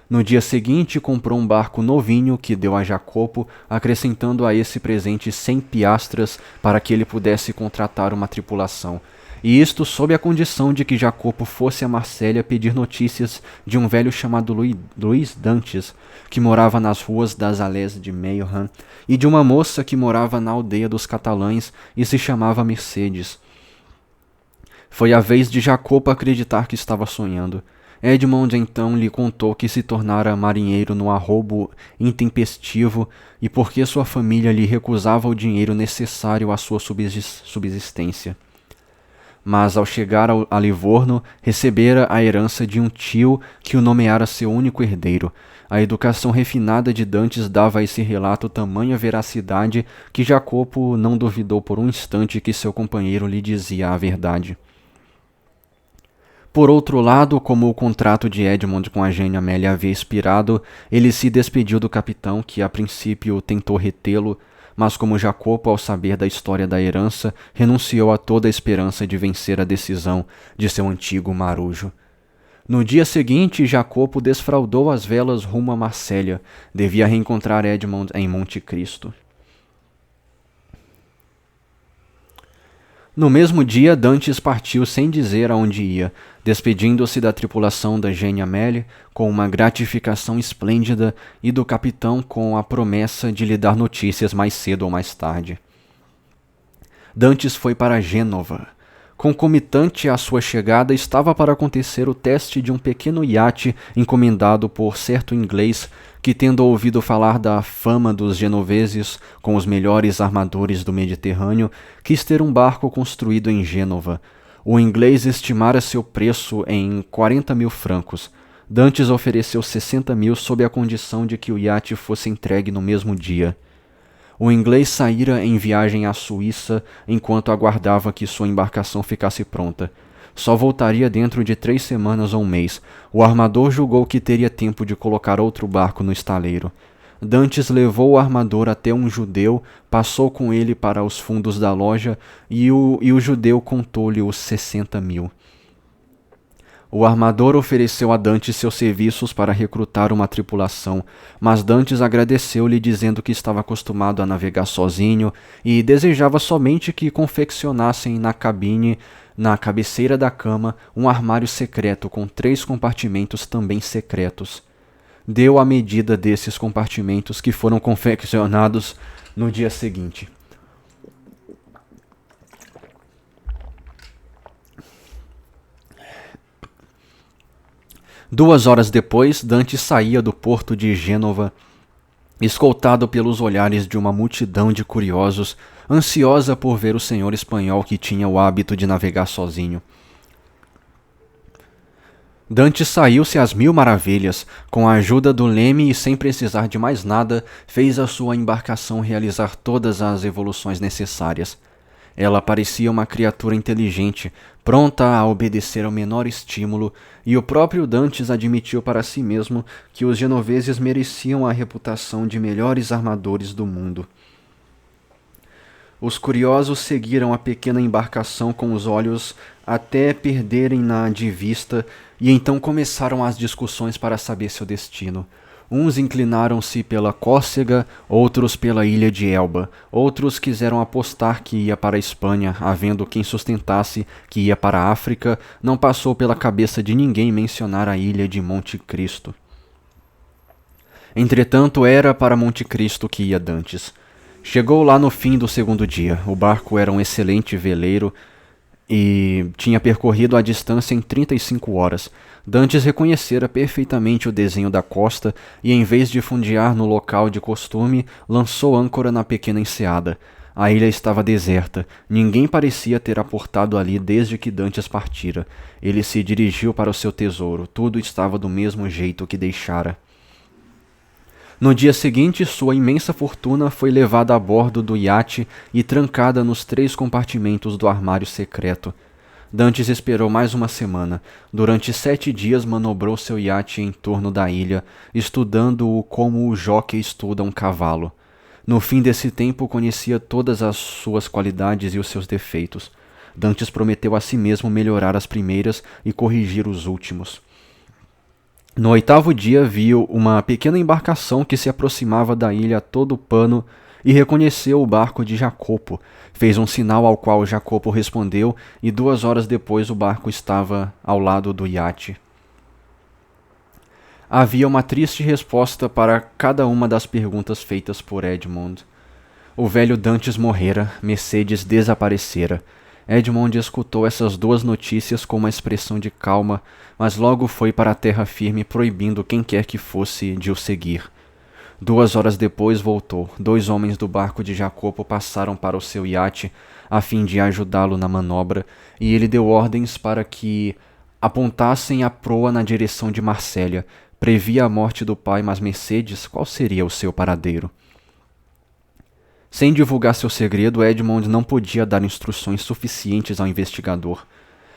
No dia seguinte, comprou um barco novinho que deu a Jacopo, acrescentando a esse presente 100 piastras para que ele pudesse contratar uma tripulação. E isto sob a condição de que Jacopo fosse a Marsella pedir notícias de um velho chamado Luís Dantes, que morava nas ruas das Alés de Meilhan, e de uma moça que morava na aldeia dos catalães e se chamava Mercedes. Foi a vez de Jacopo acreditar que estava sonhando. Edmond então lhe contou que se tornara marinheiro no arrobo intempestivo e porque sua família lhe recusava o dinheiro necessário à sua subsistência. Mas ao chegar a Livorno, recebera a herança de um tio que o nomeara seu único herdeiro. A educação refinada de Dantes dava a esse relato tamanha veracidade que Jacopo não duvidou por um instante que seu companheiro lhe dizia a verdade. Por outro lado, como o contrato de Edmond com a Jane Amélia havia expirado, ele se despediu do capitão, que a princípio tentou retê-lo, mas como Jacopo, ao saber da história da herança, renunciou a toda a esperança de vencer a decisão de seu antigo marujo. No dia seguinte, Jacopo desfraldou as velas rumo a Marsella. Devia reencontrar Edmond em Monte Cristo. No mesmo dia, Dantes partiu sem dizer aonde ia, despedindo-se da tripulação da Jane Amélie com uma gratificação esplêndida e do capitão com a promessa de lhe dar notícias mais cedo ou mais tarde. Dantes foi para Gênova. Concomitante à sua chegada, estava para acontecer o teste de um pequeno iate encomendado por certo inglês que, tendo ouvido falar da fama dos genoveses com os melhores armadores do Mediterrâneo, quis ter um barco construído em Gênova. O inglês estimara seu preço em 40.000 francos. Dantes ofereceu 60.000 sob a condição de que o iate fosse entregue no mesmo dia. O inglês saíra em viagem à Suíça enquanto aguardava que sua embarcação ficasse pronta. Só voltaria dentro de 3 semanas ou um mês. O armador julgou que teria tempo de colocar outro barco no estaleiro. Dantes levou o armador até um judeu, passou com ele para os fundos da loja e o judeu contou-lhe os 60.000. O armador ofereceu a Dantes seus serviços para recrutar uma tripulação, mas Dantes agradeceu-lhe dizendo que estava acostumado a navegar sozinho e desejava somente que confeccionassem na cabine, na cabeceira da cama, um armário secreto com 3 compartimentos também secretos. Deu a medida desses compartimentos que foram confeccionados no dia seguinte. Duas horas depois, Dantes saía do porto de Gênova, escoltado pelos olhares de uma multidão de curiosos, ansiosa por ver o senhor espanhol que tinha o hábito de navegar sozinho. Dantes saiu-se às 1000 maravilhas. Com a ajuda do leme e sem precisar de mais nada, fez a sua embarcação realizar todas as evoluções necessárias. Ela parecia uma criatura inteligente, pronta a obedecer ao menor estímulo, e o próprio Dantes admitiu para si mesmo que os genoveses mereciam a reputação de melhores armadores do mundo. Os curiosos seguiram a pequena embarcação com os olhos até perderem-na de vista, e então começaram as discussões para saber seu destino. Uns inclinaram-se pela Córcega, outros pela ilha de Elba. Outros quiseram apostar que ia para a Espanha, havendo quem sustentasse que ia para a África. Não passou pela cabeça de ninguém mencionar a ilha de Monte Cristo. Entretanto, era para Monte Cristo que ia Dantes. Chegou lá no fim do segundo dia. O barco era um excelente veleiro e tinha percorrido a distância em 35 horas. Dantes reconhecera perfeitamente o desenho da costa e, em vez de fundear no local de costume, lançou âncora na pequena enseada. A ilha estava deserta. Ninguém parecia ter aportado ali desde que Dantes partira. Ele se dirigiu para o seu tesouro. Tudo estava do mesmo jeito que deixara. No dia seguinte, sua imensa fortuna foi levada a bordo do iate e trancada nos 3 compartimentos do armário secreto. Dantes esperou mais uma semana. Durante 7 dias manobrou seu iate em torno da ilha, estudando-o como o jóquei estuda um cavalo. No fim desse tempo conhecia todas as suas qualidades e os seus defeitos. Dantes prometeu a si mesmo melhorar as primeiras e corrigir os últimos. No 8º dia viu uma pequena embarcação que se aproximava da ilha a todo pano e reconheceu o barco de Jacopo. Fez um sinal ao qual Jacopo respondeu e 2 horas depois o barco estava ao lado do iate. Havia uma triste resposta para cada uma das perguntas feitas por Edmond. O velho Dantes morrera, Mercedes desaparecera. Edmond escutou essas 2 notícias com uma expressão de calma, mas logo foi para a terra firme, proibindo quem quer que fosse de o seguir. 2 horas depois voltou. 2 homens do barco de Jacopo passaram para o seu iate, a fim de ajudá-lo na manobra, e ele deu ordens para que apontassem a proa na direção de Marsella. Previa a morte do pai, mas Mercedes, qual seria o seu paradeiro? Sem divulgar seu segredo, Edmond não podia dar instruções suficientes ao investigador.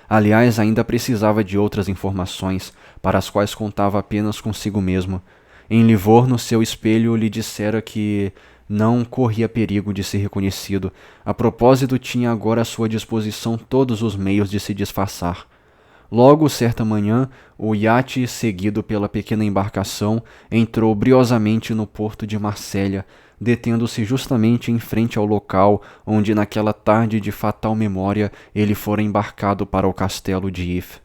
Aliás, ainda precisava de outras informações, para as quais contava apenas consigo mesmo. Em Livorno, seu espelho lhe dissera que não corria perigo de ser reconhecido. A propósito, tinha agora à sua disposição todos os meios de se disfarçar. Logo, certa manhã, o iate, seguido pela pequena embarcação, entrou briosamente no porto de Marsella, detendo-se justamente em frente ao local onde, naquela tarde de fatal memória, ele fora embarcado para o castelo de If.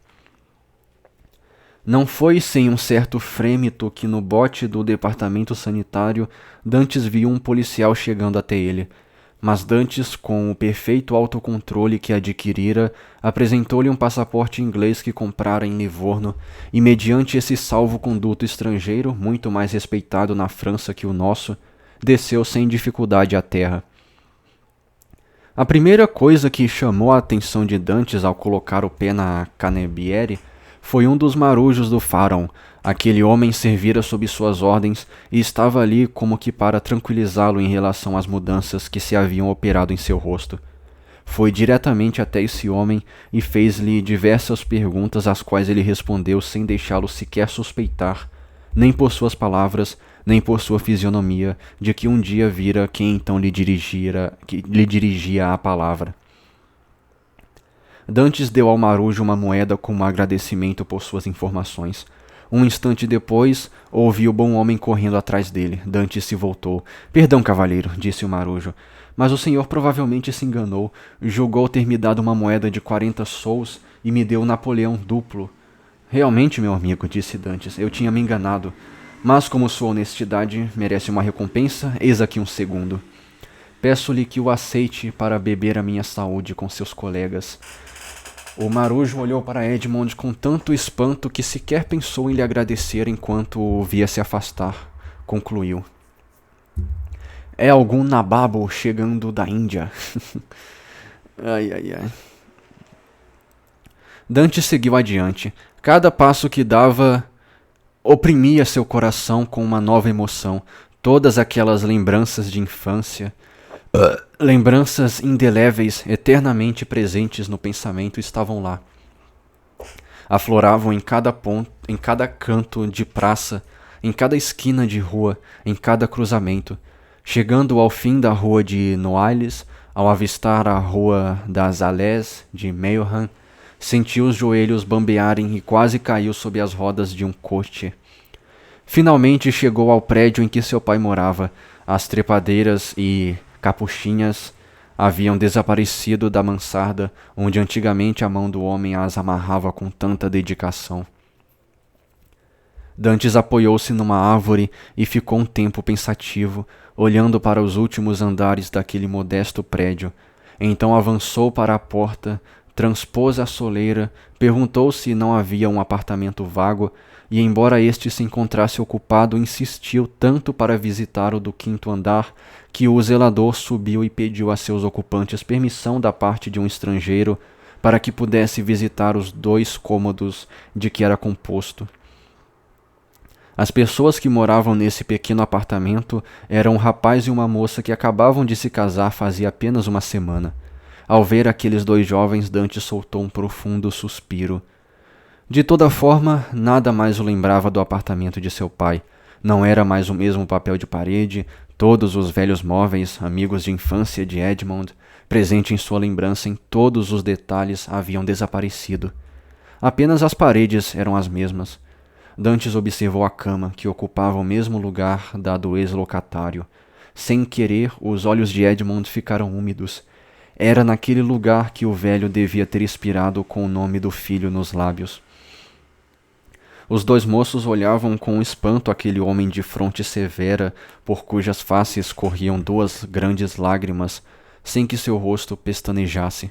Não foi sem um certo frêmito que no bote do departamento sanitário Dantes viu um policial chegando até ele. Mas Dantes, com o perfeito autocontrole que adquirira, apresentou-lhe um passaporte inglês que comprara em Livorno, e mediante esse salvo-conduto estrangeiro, muito mais respeitado na França que o nosso, desceu sem dificuldade à terra. A primeira coisa que chamou a atenção de Dantes ao colocar o pé na Canebiere foi um dos marujos do Pharaon. Aquele homem servira sob suas ordens e estava ali como que para tranquilizá-lo em relação às mudanças que se haviam operado em seu rosto. Foi diretamente até esse homem e fez-lhe diversas perguntas, às quais ele respondeu sem deixá-lo sequer suspeitar, nem por suas palavras, nem por sua fisionomia, de que um dia vira quem então lhe dirigia a palavra. Dantes deu ao marujo uma moeda como agradecimento por suas informações. Um instante depois, ouviu o bom homem correndo atrás dele. Dantes se voltou. "Perdão, cavalheiro", disse o marujo, "mas o senhor provavelmente se enganou. Julgou ter me dado uma moeda de 40 sous e me deu Napoleão duplo." "Realmente, meu amigo", disse Dantes, "eu tinha me enganado. Mas como sua honestidade merece uma recompensa, eis aqui um segundo. Peço-lhe que o aceite para beber a minha saúde com seus colegas." O marujo olhou para Edmond com tanto espanto que sequer pensou em lhe agradecer enquanto o via se afastar. Concluiu: "É algum nababo chegando da Índia." Ai, ai, ai. Dante seguiu adiante. Cada passo que dava oprimia seu coração com uma nova emoção. Todas aquelas lembranças de infância, lembranças indeléveis, eternamente presentes no pensamento, estavam lá. Afloravam em cada ponto, em cada canto de praça, em cada esquina de rua, em cada cruzamento. Chegando ao fim da rua de Noailles, ao avistar a rua das Allées de Meilhan, sentiu os joelhos bambearem e quase caiu sob as rodas de um coche. Finalmente chegou ao prédio em que seu pai morava. As trepadeiras e capuchinhas haviam desaparecido da mansarda, onde antigamente a mão do homem as amarrava com tanta dedicação. Dantes apoiou-se numa árvore e ficou um tempo pensativo, olhando para os últimos andares daquele modesto prédio. Então avançou para a porta, transpôs a soleira, perguntou se não havia um apartamento vago, e embora este se encontrasse ocupado, insistiu tanto para visitar o do 5º andar, que o zelador subiu e pediu a seus ocupantes permissão da parte de um estrangeiro para que pudesse visitar os 2 cômodos de que era composto. As pessoas que moravam nesse pequeno apartamento eram um rapaz e uma moça que acabavam de se casar fazia apenas uma semana. Ao ver aqueles dois jovens, Dante soltou um profundo suspiro. De toda forma, nada mais o lembrava do apartamento de seu pai. Não era mais o mesmo papel de parede, todos os velhos móveis, amigos de infância de Edmond, presente em sua lembrança em todos os detalhes, haviam desaparecido. Apenas as paredes eram as mesmas. Dantes observou a cama, que ocupava o mesmo lugar da do ex-locatário. Sem querer, os olhos de Edmond ficaram úmidos. Era naquele lugar que o velho devia ter expirado com o nome do filho nos lábios. Os dois moços olhavam com espanto aquele homem de fronte severa, por cujas faces corriam duas grandes lágrimas, sem que seu rosto pestanejasse.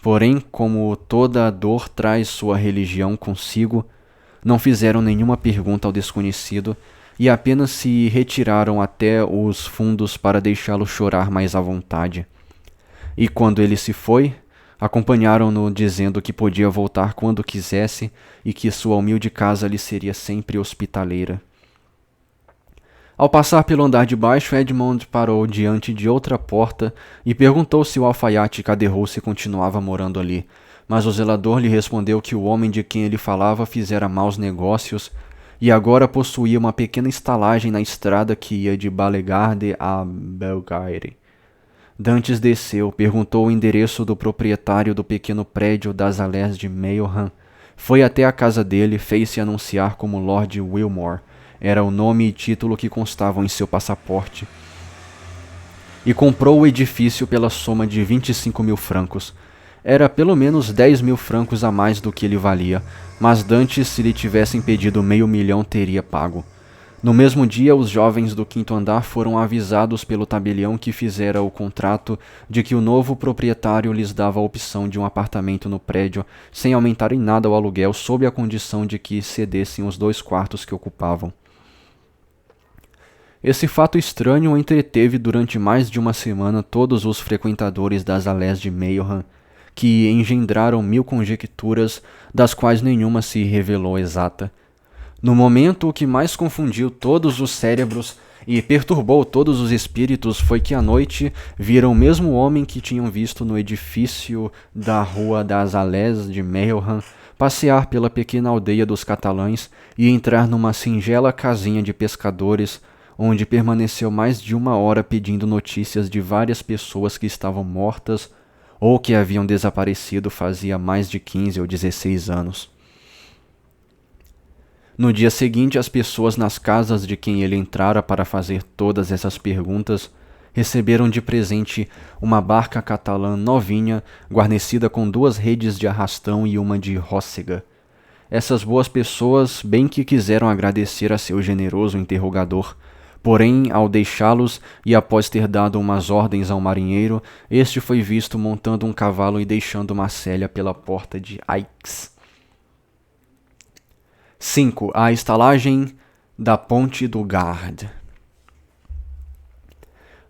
Porém, como toda a dor traz sua religião consigo, não fizeram nenhuma pergunta ao desconhecido e apenas se retiraram até os fundos para deixá-lo chorar mais à vontade. E quando ele se foi, acompanharam-no dizendo que podia voltar quando quisesse e que sua humilde casa lhe seria sempre hospitaleira. Ao passar pelo andar de baixo, Edmond parou diante de outra porta e perguntou se o alfaiate Caderousse continuava morando ali, mas o zelador lhe respondeu que o homem de quem ele falava fizera maus negócios e agora possuía uma pequena estalagem na estrada que ia de Bellegarde a Bellegaire. Dantes desceu, perguntou o endereço do proprietário do pequeno prédio das Allées de Meilhan. Foi até a casa dele, fez-se anunciar como Lord Wilmore. Era o nome e título que constavam em seu passaporte. E comprou o edifício pela soma de 25.000 francos. Era pelo menos 10.000 francos a mais do que ele valia, mas Dantes, se lhe tivessem pedido 500.000, teria pago. No mesmo dia, os jovens do quinto andar foram avisados pelo tabelião que fizera o contrato de que o novo proprietário lhes dava a opção de um apartamento no prédio, sem aumentar em nada o aluguel, sob a condição de que cedessem os 2 quartos que ocupavam. Esse fato estranho entreteve durante mais de uma semana todos os frequentadores das Allées de Meilhan, que engendraram 1000 conjecturas, das quais nenhuma se revelou exata. No momento, o que mais confundiu todos os cérebros e perturbou todos os espíritos foi que à noite viram o mesmo homem que tinham visto no edifício da Rua das Allées de Meilhan passear pela pequena aldeia dos catalães e entrar numa singela casinha de pescadores, onde permaneceu mais de 1 hora pedindo notícias de várias pessoas que estavam mortas ou que haviam desaparecido fazia mais de 15 ou 16 anos. No dia seguinte, as pessoas nas casas de quem ele entrara para fazer todas essas perguntas receberam de presente uma barca catalã novinha, guarnecida com 2 redes de arrastão e uma de rócega. Essas boas pessoas bem que quiseram agradecer a seu generoso interrogador, porém, ao deixá-los e após ter dado umas ordens ao marinheiro, este foi visto montando um cavalo e deixando Marselha pela porta de Aix. 5. A estalagem da Ponte do Gard.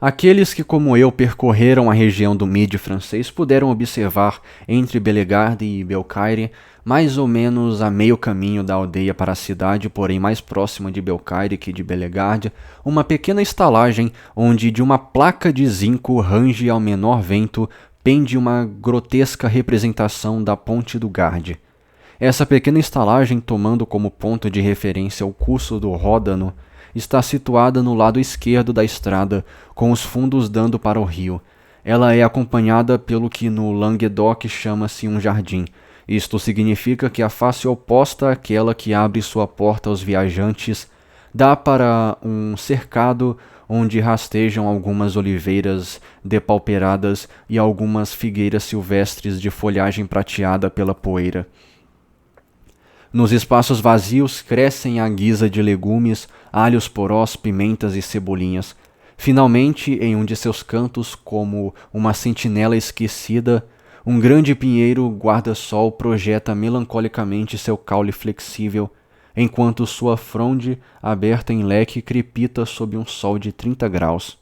Aqueles que, como eu, percorreram a região do Midi francês puderam observar, entre Bellegarde e Bellecaire, mais ou menos a meio caminho da aldeia para a cidade, porém mais próxima de Bellecaire que de Bellegarde, uma pequena estalagem onde de uma placa de zinco range ao menor vento pende uma grotesca representação da Ponte do Gard. Essa pequena estalagem, tomando como ponto de referência o curso do Ródano, está situada no lado esquerdo da estrada, com os fundos dando para o rio. Ela é acompanhada pelo que no Languedoc chama-se um jardim. Isto significa que a face oposta àquela que abre sua porta aos viajantes dá para um cercado onde rastejam algumas oliveiras depauperadas e algumas figueiras silvestres de folhagem prateada pela poeira. Nos espaços vazios crescem à guisa de legumes, alhos porós, pimentas e cebolinhas. Finalmente, em um de seus cantos, como uma sentinela esquecida, um grande pinheiro guarda-sol projeta melancolicamente seu caule flexível, enquanto sua fronde, aberta em leque, crepita sob um sol de 30 graus.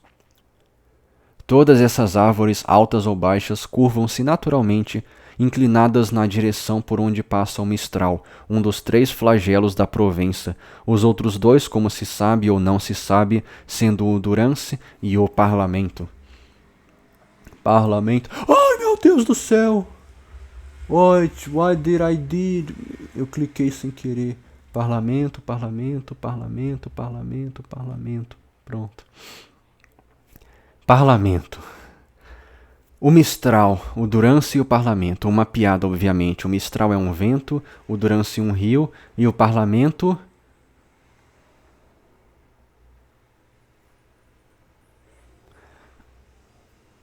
Todas essas árvores, altas ou baixas, curvam-se naturalmente, inclinadas na direção por onde passa o Mistral, um dos 3 flagelos da Provença, os outros 2, como se sabe ou não se sabe, sendo o Durance e o Parlamento. Parlamento. Ai, meu Deus do céu! Why did I did? Eu cliquei sem querer. Parlamento. Pronto. Parlamento. O Mistral, o Durance e o Parlamento. Uma piada, obviamente. O Mistral é um vento, o Durance um rio e o Parlamento...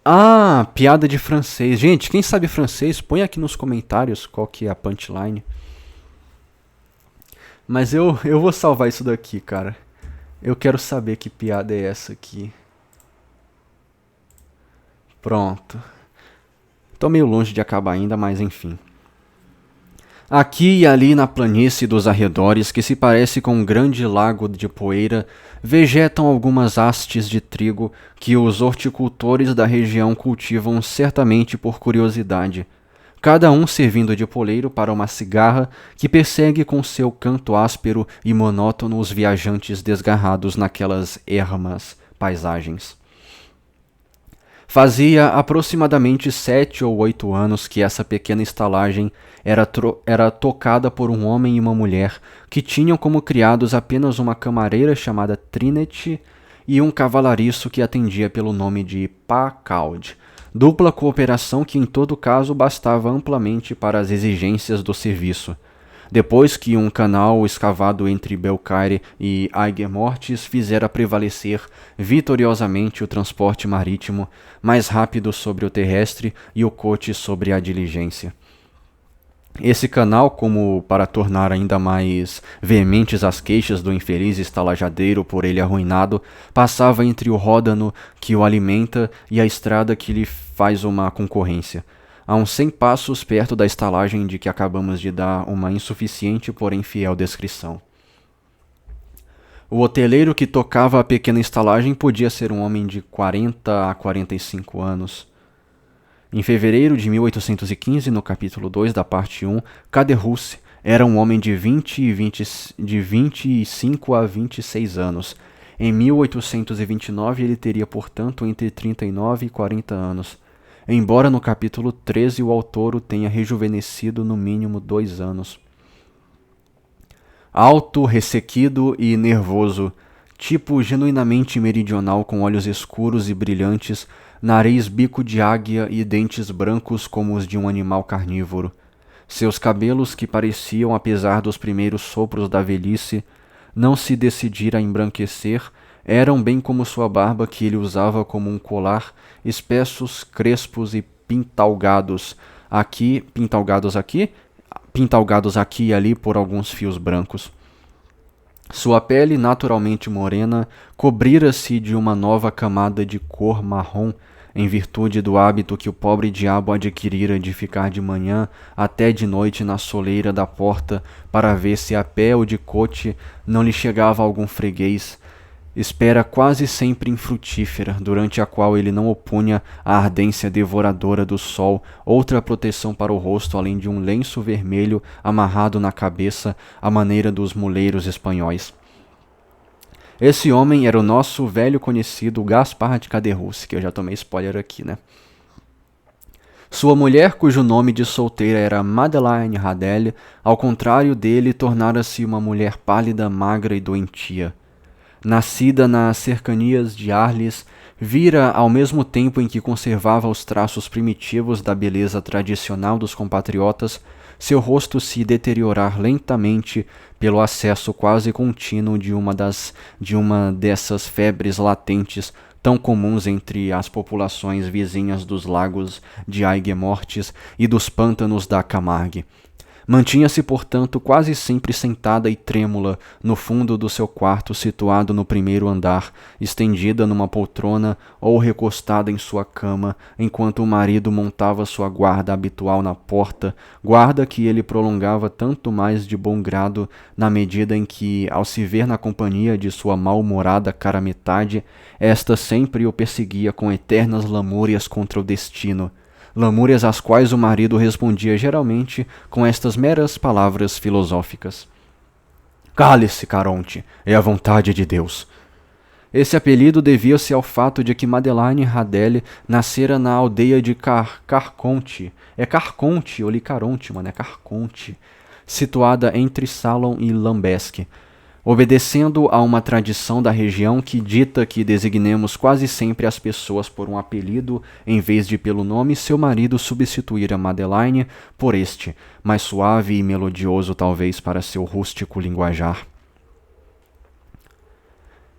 Ah, piada de francês. Gente, quem sabe francês, põe aqui nos comentários qual que é a punchline. Mas eu vou salvar isso daqui, cara. Eu quero saber que piada é essa aqui. Pronto. Tô meio longe de acabar ainda, mas enfim. Aqui e ali na planície dos arredores, que se parece com um grande lago de poeira, vegetam algumas hastes de trigo que os horticultores da região cultivam certamente por curiosidade, cada um servindo de poleiro para uma cigarra que persegue com seu canto áspero e monótono os viajantes desgarrados naquelas ermas paisagens. Fazia aproximadamente 7 ou 8 anos que essa pequena estalagem era tocada por um homem e uma mulher que tinham como criados apenas uma camareira chamada Trinity e um cavalariço que atendia pelo nome de Pacaud, dupla cooperação que em todo caso bastava amplamente para as exigências do serviço. Depois que um canal escavado entre Belcaire e Aigues-Mortes fizera prevalecer vitoriosamente o transporte marítimo, mais rápido sobre o terrestre e o coche sobre a diligência. Esse canal, como para tornar ainda mais veementes as queixas do infeliz estalajadeiro por ele arruinado, passava entre o ródano que o alimenta e a estrada que lhe faz uma concorrência, a uns 100 passos perto da estalagem de que acabamos de dar uma insuficiente, porém fiel descrição. O hoteleiro que tocava a pequena estalagem podia ser um homem de 40 a 45 anos. Em fevereiro de 1815, no capítulo 2 da parte 1, Caderousse era um homem de 25 a 26 anos. Em 1829 ele teria, portanto, entre 39 e 40 anos. Embora no capítulo 13 o autor o tenha rejuvenescido no mínimo 2 anos. Alto, ressequido e nervoso, tipo genuinamente meridional com olhos escuros e brilhantes, nariz bico de águia e dentes brancos como os de um animal carnívoro. Seus cabelos, que pareciam, apesar dos primeiros sopros da velhice, não se decidir a embranquecer, eram bem como sua barba que ele usava como um colar, espessos, crespos e pintalgados aqui e ali por alguns fios brancos. Sua pele, naturalmente morena, cobrira-se de uma nova camada de cor marrom, em virtude do hábito que o pobre diabo adquirira de ficar de manhã até de noite na soleira da porta para ver se a pé ou de coche não lhe chegava algum freguês, espera quase sempre infrutífera, durante a qual ele não opunha à ardência devoradora do sol outra proteção para o rosto além de um lenço vermelho amarrado na cabeça à maneira dos muleiros espanhóis. Esse homem era o nosso velho conhecido Gaspar de Caderousse, que eu já tomei spoiler aqui, né? Sua mulher, cujo nome de solteira era Madeleine Radelle, ao contrário dele, tornara-se uma mulher pálida, magra e doentia. Nascida nas cercanias de Arles, vira, ao mesmo tempo em que conservava os traços primitivos da beleza tradicional dos compatriotas, seu rosto se deteriorar lentamente pelo acesso quase contínuo de uma dessas febres latentes tão comuns entre as populações vizinhas dos lagos de Aigues-Mortes e dos pântanos da Camargue. Mantinha-se, portanto, quase sempre sentada e trêmula no fundo do seu quarto situado no primeiro andar, estendida numa poltrona ou recostada em sua cama, enquanto o marido montava sua guarda habitual na porta, guarda que ele prolongava tanto mais de bom grado na medida em que, ao se ver na companhia de sua mal-humorada cara-metade, esta sempre o perseguia com eternas lamúrias contra o destino, lamúrias às quais o marido respondia geralmente com estas meras palavras filosóficas. Cale-se, Caronte, é a vontade de Deus. Esse apelido devia-se ao fato de que Madeleine Radelle nascera na aldeia de Carconte. É Carconte, ou Licaronte, mano, é Carconte, situada entre Salon e Lambesc, obedecendo a uma tradição da região que dita que designemos quase sempre as pessoas por um apelido em vez de pelo nome. Seu marido substituíra Madeleine por este, mais suave e melodioso talvez para seu rústico linguajar.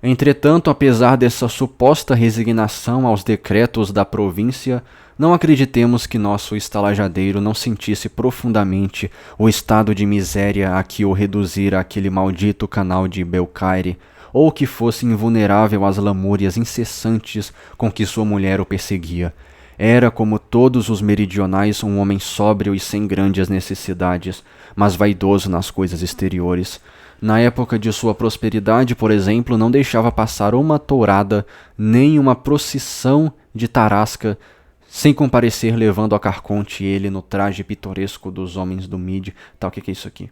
Entretanto, apesar dessa suposta resignação aos decretos da província, não acreditemos que nosso estalajadeiro não sentisse profundamente o estado de miséria a que o reduzira aquele maldito canal de Belcaire, ou que fosse invulnerável às lamúrias incessantes com que sua mulher o perseguia. Era, como todos os meridionais, um homem sóbrio e sem grandes necessidades, mas vaidoso nas coisas exteriores. Na época de sua prosperidade, por exemplo, não deixava passar uma tourada, nem uma procissão de tarasca, sem comparecer levando a Carconte ele no traje pitoresco dos homens do Mid. Tá, o que é isso aqui?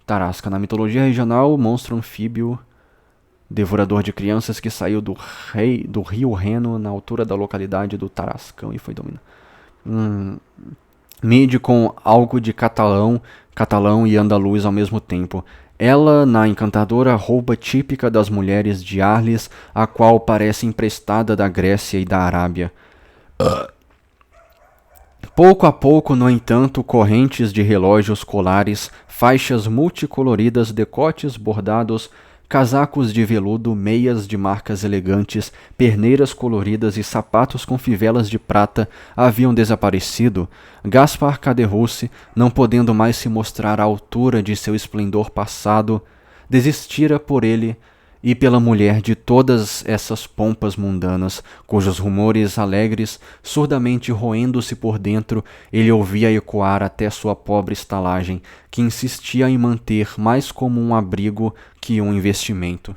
Tarasca, na mitologia regional, monstro anfíbio, devorador de crianças que saiu do rio Reno na altura da localidade do Tarascão e foi dominado. Mid com algo de catalão e andaluz ao mesmo tempo. Ela, na encantadora roupa típica das mulheres de Arles, a qual parece emprestada da Grécia e da Arábia. Pouco a pouco, no entanto, correntes de relógios colares, faixas multicoloridas, decotes bordados, casacos de veludo, meias de marcas elegantes, perneiras coloridas e sapatos com fivelas de prata haviam desaparecido. Gaspar Caderousse, não podendo mais se mostrar à altura de seu esplendor passado, desistira por ele e pela mulher de todas essas pompas mundanas, cujos rumores alegres, surdamente roendo-se por dentro, ele ouvia ecoar até sua pobre estalagem, que insistia em manter mais como um abrigo que um investimento.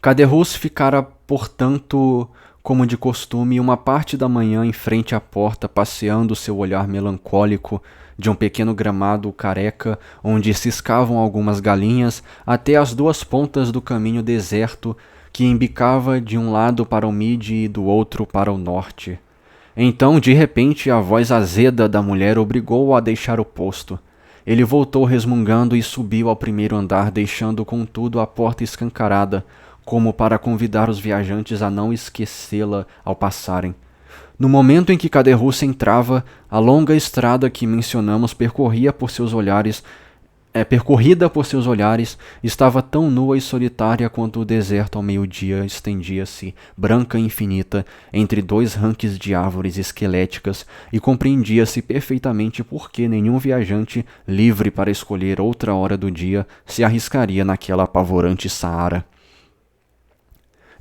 Caderousse ficara, portanto, como de costume, uma parte da manhã em frente à porta, passeando seu olhar melancólico de um pequeno gramado careca, onde ciscavam algumas galinhas, até as duas pontas do caminho deserto, que embicava de um lado para o Mid e do outro para o norte. Então, de repente, a voz azeda da mulher obrigou-o a deixar o posto. Ele voltou resmungando e subiu ao primeiro andar, deixando, contudo, a porta escancarada, como para convidar os viajantes a não esquecê-la ao passarem. No momento em que Caderousse entrava, a longa estrada que mencionamos percorrida por seus olhares, estava tão nua e solitária quanto o deserto ao meio-dia estendia-se, branca e infinita, entre dois ranques de árvores esqueléticas, e compreendia-se perfeitamente por que nenhum viajante, livre para escolher outra hora do dia, se arriscaria naquela apavorante Saara.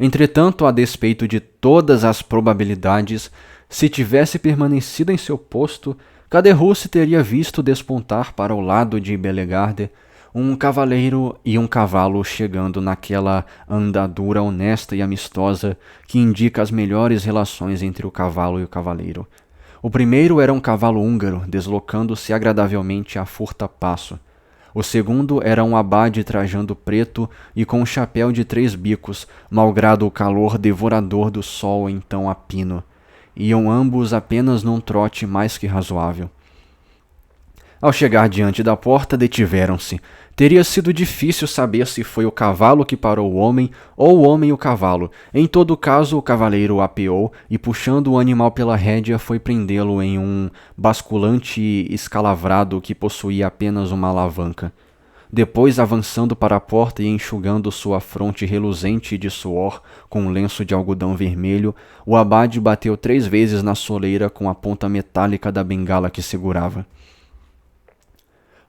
Entretanto, a despeito de todas as probabilidades, se tivesse permanecido em seu posto, Caderousse teria visto despontar para o lado de Bellegarde um cavaleiro e um cavalo chegando naquela andadura honesta e amistosa que indica as melhores relações entre o cavalo e o cavaleiro. O primeiro era um cavalo húngaro, deslocando-se agradavelmente a furta passo. O segundo era um abade trajando preto e com um chapéu de 3 bicos, malgrado o calor devorador do sol então a pino. Iam ambos apenas num trote mais que razoável. Ao chegar diante da porta, detiveram-se. Teria sido difícil saber se foi o cavalo que parou o homem ou o homem o cavalo. Em todo caso, o cavaleiro o apeou e, puxando o animal pela rédea, foi prendê-lo em um basculante escalavrado que possuía apenas uma alavanca. Depois, avançando para a porta e enxugando sua fronte reluzente de suor com um lenço de algodão vermelho, o abade bateu 3 vezes na soleira com a ponta metálica da bengala que segurava.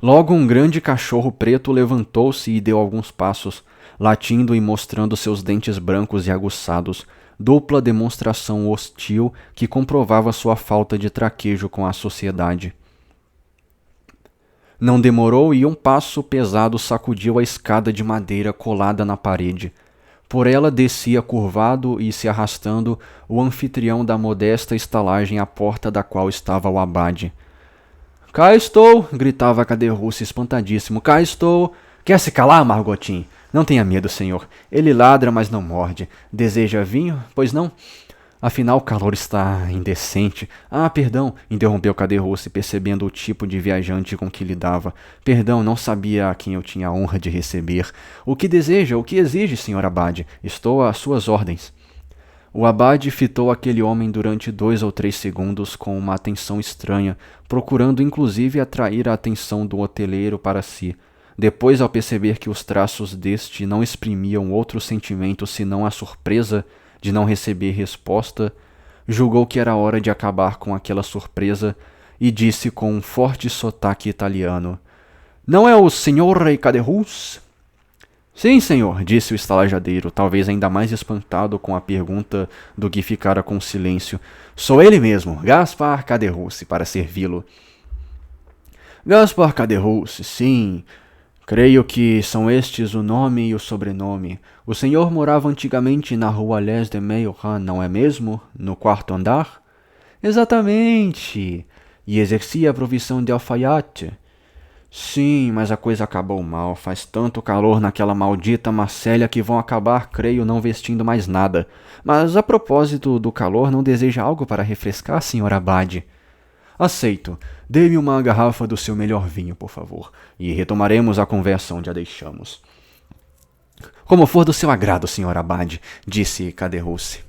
Logo um grande cachorro preto levantou-se e deu alguns passos, latindo e mostrando seus dentes brancos e aguçados, dupla demonstração hostil que comprovava sua falta de traquejo com a sociedade. Não demorou e um passo pesado sacudiu a escada de madeira colada na parede. Por ela descia curvado e se arrastando o anfitrião da modesta estalagem à porta da qual estava o abade. — Cá estou! — gritava Caderousse espantadíssimo. — Cá estou! — Quer se calar, Margotin? Não tenha medo, senhor. Ele ladra, mas não morde. Deseja vinho? Pois não? Afinal, o calor está indecente. Ah, perdão, interrompeu Caderousse, percebendo o tipo de viajante com que lidava. Perdão, não sabia a quem eu tinha a honra de receber. O que deseja? O que exige, senhor Abade? Estou às suas ordens. O abade fitou aquele homem durante 2 ou 3 segundos com uma atenção estranha, procurando inclusive atrair a atenção do hoteleiro para si. Depois, ao perceber que os traços deste não exprimiam outro sentimento senão a surpresa de não receber resposta, julgou que era hora de acabar com aquela surpresa e disse com um forte sotaque italiano: Não é o senhor Rei Caderousse? Sim, senhor, disse o estalajadeiro, talvez ainda mais espantado com a pergunta do que ficara com silêncio. Sou ele mesmo, Gaspar Caderousse, para servi-lo. Gaspar Caderousse, sim. Creio que são estes o nome e o sobrenome. O senhor morava antigamente na rua Les de Meilhan, não é mesmo? No 4º andar? Exatamente. E exercia a profissão de alfaiate? Sim, mas a coisa acabou mal. Faz tanto calor naquela maldita Marselha que vão acabar, creio, não vestindo mais nada. Mas a propósito do calor, não deseja algo para refrescar, senhor Abade? Aceito. Dê-me uma garrafa do seu melhor vinho, por favor, e retomaremos a conversa onde a deixamos. Como for do seu agrado, senhor Abade, disse Caderousse.